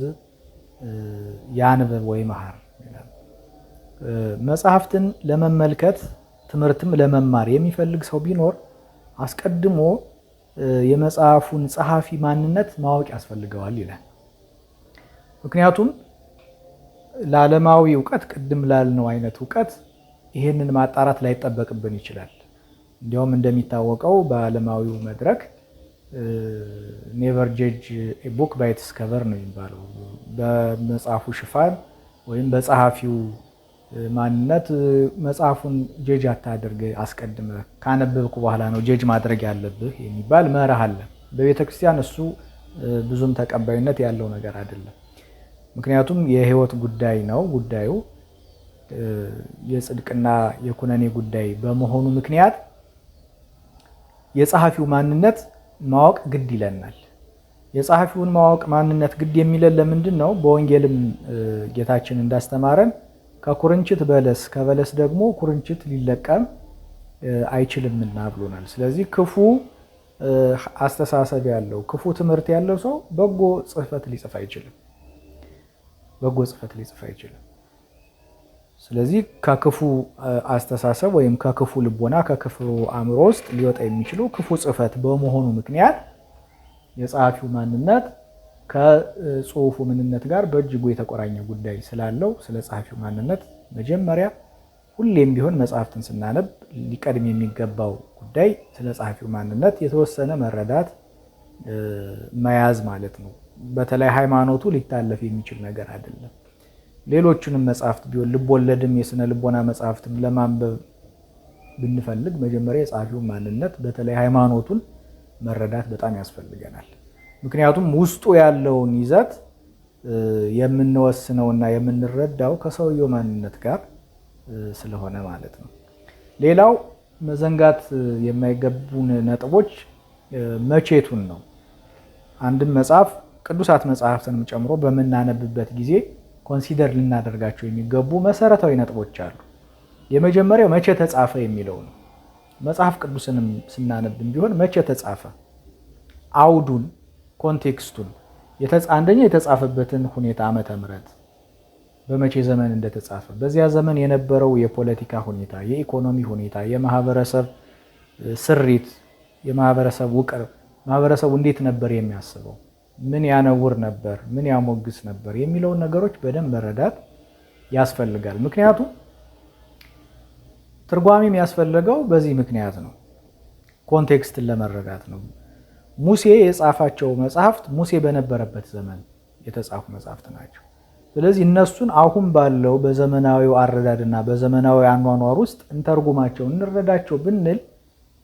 ያንብብ ወይ መሐር። መጽሐፍትን ለመመልከት ትምህርትም ለመማር የሚፈልግ ሰው ቢኖር አስቀድሞ የመጽሐፉን ጸሐፊ ማንነት ማወቅ ያስፈልገዋል ይላል። ምክንያቱም ለዓለማዊ ዕውቀት ቅድም ላልነው አይነት ዕውቀት ይህንን ማጣራት ላይጠበቅብን ይችላል። እንዲያውም እንደሚታወቀው በዓለማዊው መድረክ ኔቨር ጀጅ ኤ ቡክ ባይ ኢትስ ከቨር ነው የሚባለው። በመጽሐፉ ሽፋን ወይም በጸሐፊው ማንነት መጽሐፉን ጀጅ አታድርግ፣ አስቀድመ ካነበብኩ በኋላ ነው ጀጅ ማድረግ ያለብህ የሚባል መርህ አለ። በቤተ ክርስቲያን እሱ ብዙም ተቀባይነት ያለው ነገር አይደለም። ምክንያቱም የሕይወት ጉዳይ ነው ጉዳዩ፣ የጽድቅና የኩነኔ ጉዳይ በመሆኑ ምክንያት የጸሐፊው ማንነት ማወቅ ግድ ይለናል። የጸሐፊውን ማወቅ ማንነት ግድ የሚለን ለምንድን ነው? በወንጌልም ጌታችን እንዳስተማረን ከኩርንችት በለስ ከበለስ ደግሞ ኩርንችት ሊለቀም አይችልምና ብሎናል። ስለዚህ ክፉ አስተሳሰብ ያለው ክፉ ትምህርት ያለው ሰው በጎ ጽሕፈት ሊጽፍ አይችልም። በጎ ጽሕፈት ሊጽፍ አይችልም። ስለዚህ ከክፉ አስተሳሰብ ወይም ከክፉ ልቦና ከክፉ አእምሮ ውስጥ ሊወጣ የሚችለው ክፉ ጽሕፈት በመሆኑ ምክንያት የጸሐፊው ማንነት ከጽሑፉ ምንነት ጋር በእጅጉ የተቆራኘ ጉዳይ ስላለው ስለ ጸሐፊው ማንነት መጀመሪያ ሁሌም ቢሆን መጽሐፍትን ስናነብ ሊቀድም የሚገባው ጉዳይ ስለ ጸሐፊው ማንነት የተወሰነ መረዳት መያዝ ማለት ነው። በተለይ ሃይማኖቱ ሊታለፍ የሚችል ነገር አይደለም። ሌሎቹንም መጽሐፍት ቢሆን ልቦለድም የስነ ልቦና መጽሐፍትም ለማንበብ ብንፈልግ መጀመሪያ የጸሐፊውን ማንነት በተለይ ሃይማኖቱን መረዳት በጣም ያስፈልገናል። ምክንያቱም ውስጡ ያለውን ይዘት የምንወስነውና የምንረዳው ከሰውየው ማንነት ጋር ስለሆነ ማለት ነው። ሌላው መዘንጋት የማይገቡን ነጥቦች መቼቱን ነው። አንድም መጽሐፍ ቅዱሳት መጽሐፍትንም ጨምሮ በምናነብበት ጊዜ ኮንሲደር ልናደርጋቸው የሚገቡ መሰረታዊ ነጥቦች አሉ። የመጀመሪያው መቼ ተጻፈ የሚለው ነው። መጽሐፍ ቅዱስንም ስናነብም ቢሆን መቼ ተጻፈ፣ አውዱን፣ ኮንቴክስቱን፣ አንደኛ የተጻፈበትን ሁኔታ ዓመተ ምሕረት በመቼ ዘመን እንደተጻፈ፣ በዚያ ዘመን የነበረው የፖለቲካ ሁኔታ፣ የኢኮኖሚ ሁኔታ፣ የማህበረሰብ ስሪት፣ የማህበረሰብ ውቅር፣ ማህበረሰቡ እንዴት ነበር የሚያስበው፣ ምን ያነውር ነበር፣ ምን ያሞግስ ነበር የሚለውን ነገሮች በደንብ መረዳት ያስፈልጋል። ምክንያቱም ትርጓሜ የሚያስፈልገው በዚህ ምክንያት ነው። ኮንቴክስትን ለመረዳት ነው። ሙሴ የጻፋቸው መጽሐፍት ሙሴ በነበረበት ዘመን የተጻፉ መጽሐፍት ናቸው። ስለዚህ እነሱን አሁን ባለው በዘመናዊው አረዳድና በዘመናዊ አኗኗር ውስጥ እንተርጉማቸው እንረዳቸው ብንል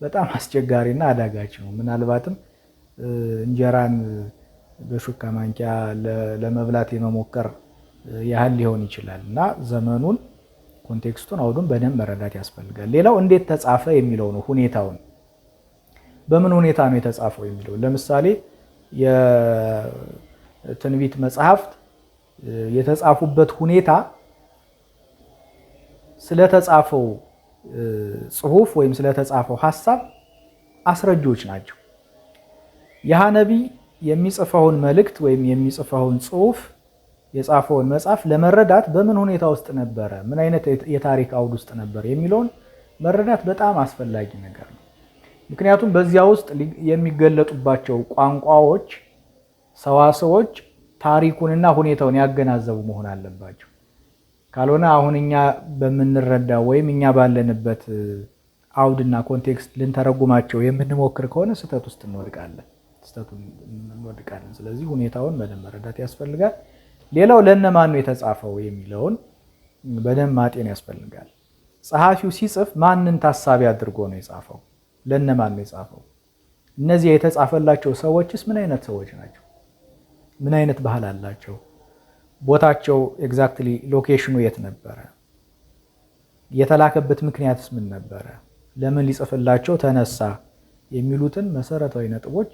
በጣም አስቸጋሪና አዳጋች ነው። ምናልባትም እንጀራን በሹካ ማንኪያ ለመብላት የመሞከር ያህል ሊሆን ይችላል እና ዘመኑን፣ ኮንቴክስቱን፣ አውዱን በደንብ መረዳት ያስፈልጋል። ሌላው እንዴት ተጻፈ የሚለው ነው። ሁኔታውን በምን ሁኔታ ነው የተጻፈው የሚለው ለምሳሌ የትንቢት መጽሐፍት የተጻፉበት ሁኔታ ስለተጻፈው ጽሑፍ ወይም ስለተጻፈው ሐሳብ አስረጆች ናቸው። ያ ነቢይ የሚጽፈውን መልእክት ወይም የሚጽፈውን ጽሑፍ የጻፈውን መጽሐፍ ለመረዳት በምን ሁኔታ ውስጥ ነበረ፣ ምን አይነት የታሪክ አውድ ውስጥ ነበር የሚለውን መረዳት በጣም አስፈላጊ ነገር ነው። ምክንያቱም በዚያ ውስጥ የሚገለጡባቸው ቋንቋዎች፣ ሰዋሰዎች ታሪኩንና ሁኔታውን ያገናዘቡ መሆን አለባቸው። ካልሆነ አሁን እኛ በምንረዳው ወይም እኛ ባለንበት አውድና ኮንቴክስት ልንተረጉማቸው የምንሞክር ከሆነ ስህተት ውስጥ እንወድቃለን። ስለዚህ ሁኔታውን በደንብ መረዳት ያስፈልጋል። ሌላው ለእነማን ነው የተጻፈው የሚለውን በደንብ ማጤን ያስፈልጋል። ጸሐፊው ሲጽፍ ማንን ታሳቢ አድርጎ ነው የጻፈው? ለእነማን ነው የጻፈው? እነዚህ የተጻፈላቸው ሰዎችስ ምን አይነት ሰዎች ናቸው? ምን አይነት ባህል አላቸው? ቦታቸው ኤግዛክትሊ ሎኬሽኑ የት ነበረ? የተላከበት ምክንያትስ ምን ነበረ? ለምን ሊጽፍላቸው ተነሳ? የሚሉትን መሰረታዊ ነጥቦች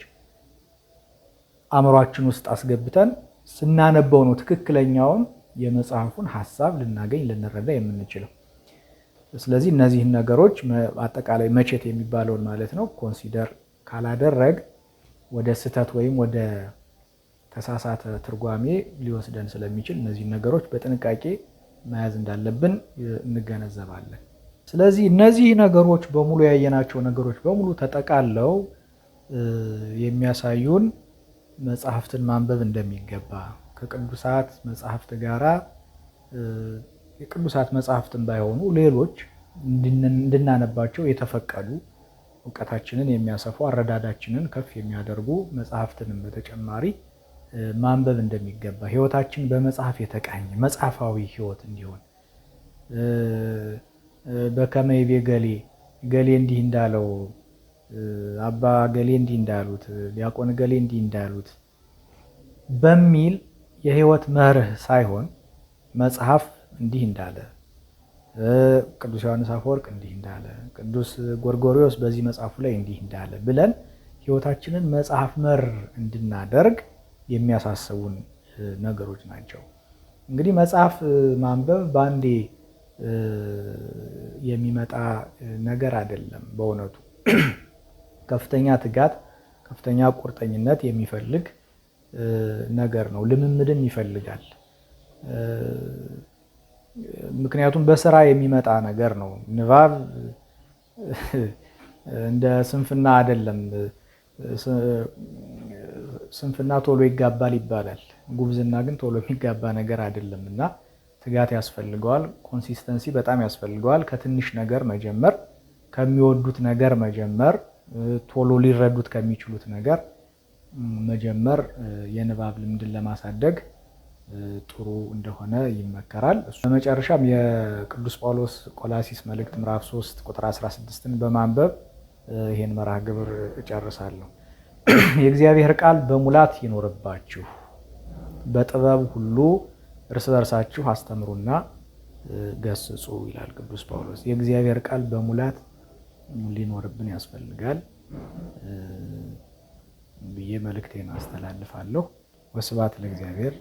አእምሯችን ውስጥ አስገብተን ስናነበው ነው ትክክለኛውን የመጽሐፉን ሐሳብ ልናገኝ ልንረዳ የምንችለው። ስለዚህ እነዚህን ነገሮች አጠቃላይ መቼት የሚባለውን ማለት ነው ኮንሲደር ካላደረግ ወደ ስህተት ወይም ወደ ተሳሳተ ትርጓሜ ሊወስደን ስለሚችል እነዚህን ነገሮች በጥንቃቄ መያዝ እንዳለብን እንገነዘባለን። ስለዚህ እነዚህ ነገሮች በሙሉ ያየናቸው ነገሮች በሙሉ ተጠቃለው የሚያሳዩን መጽሐፍትን ማንበብ እንደሚገባ ከቅዱሳት መጽሐፍት ጋራ የቅዱሳት መጽሐፍትን ባይሆኑ ሌሎች እንድናነባቸው የተፈቀዱ እውቀታችንን የሚያሰፉ አረዳዳችንን ከፍ የሚያደርጉ መጽሐፍትንም በተጨማሪ ማንበብ እንደሚገባ ሕይወታችን በመጽሐፍ የተቃኘ መጽሐፋዊ ሕይወት እንዲሆን በከመይቤ ገሌ እንዲህ እንዳለው አባ ገሌ እንዲህ እንዳሉት ዲያቆን ገሌ እንዲህ እንዳሉት በሚል የሕይወት መርህ ሳይሆን መጽሐፍ እንዲህ እንዳለ፣ ቅዱስ ዮሐንስ አፈወርቅ እንዲህ እንዳለ፣ ቅዱስ ጎርጎርዮስ በዚህ መጽሐፉ ላይ እንዲህ እንዳለ ብለን ሕይወታችንን መጽሐፍ መር እንድናደርግ የሚያሳስቡን ነገሮች ናቸው። እንግዲህ መጽሐፍ ማንበብ በአንዴ የሚመጣ ነገር አይደለም። በእውነቱ ከፍተኛ ትጋት፣ ከፍተኛ ቁርጠኝነት የሚፈልግ ነገር ነው። ልምምድም ይፈልጋል። ምክንያቱም በስራ የሚመጣ ነገር ነው። ንባብ እንደ ስንፍና አይደለም። ስንፍና ቶሎ ይጋባል ይባላል። ጉብዝና ግን ቶሎ የሚጋባ ነገር አይደለም እና ትጋት ያስፈልገዋል። ኮንሲስተንሲ በጣም ያስፈልገዋል። ከትንሽ ነገር መጀመር፣ ከሚወዱት ነገር መጀመር፣ ቶሎ ሊረዱት ከሚችሉት ነገር መጀመር የንባብ ልምድን ለማሳደግ ጥሩ እንደሆነ ይመከራል። በመጨረሻም የቅዱስ ጳውሎስ ቆላሲስ መልእክት ምዕራፍ 3 ቁጥር 16ን በማንበብ ይሄን መርሃ ግብር እጨርሳለሁ። የእግዚአብሔር ቃል በሙላት ይኖርባችሁ፣ በጥበብ ሁሉ እርስ በርሳችሁ አስተምሩና ገስጹ ይላል ቅዱስ ጳውሎስ። የእግዚአብሔር ቃል በሙላት ሊኖርብን ያስፈልጋል ብዬ መልእክቴን አስተላልፋለሁ። ወስብሐት ለእግዚአብሔር።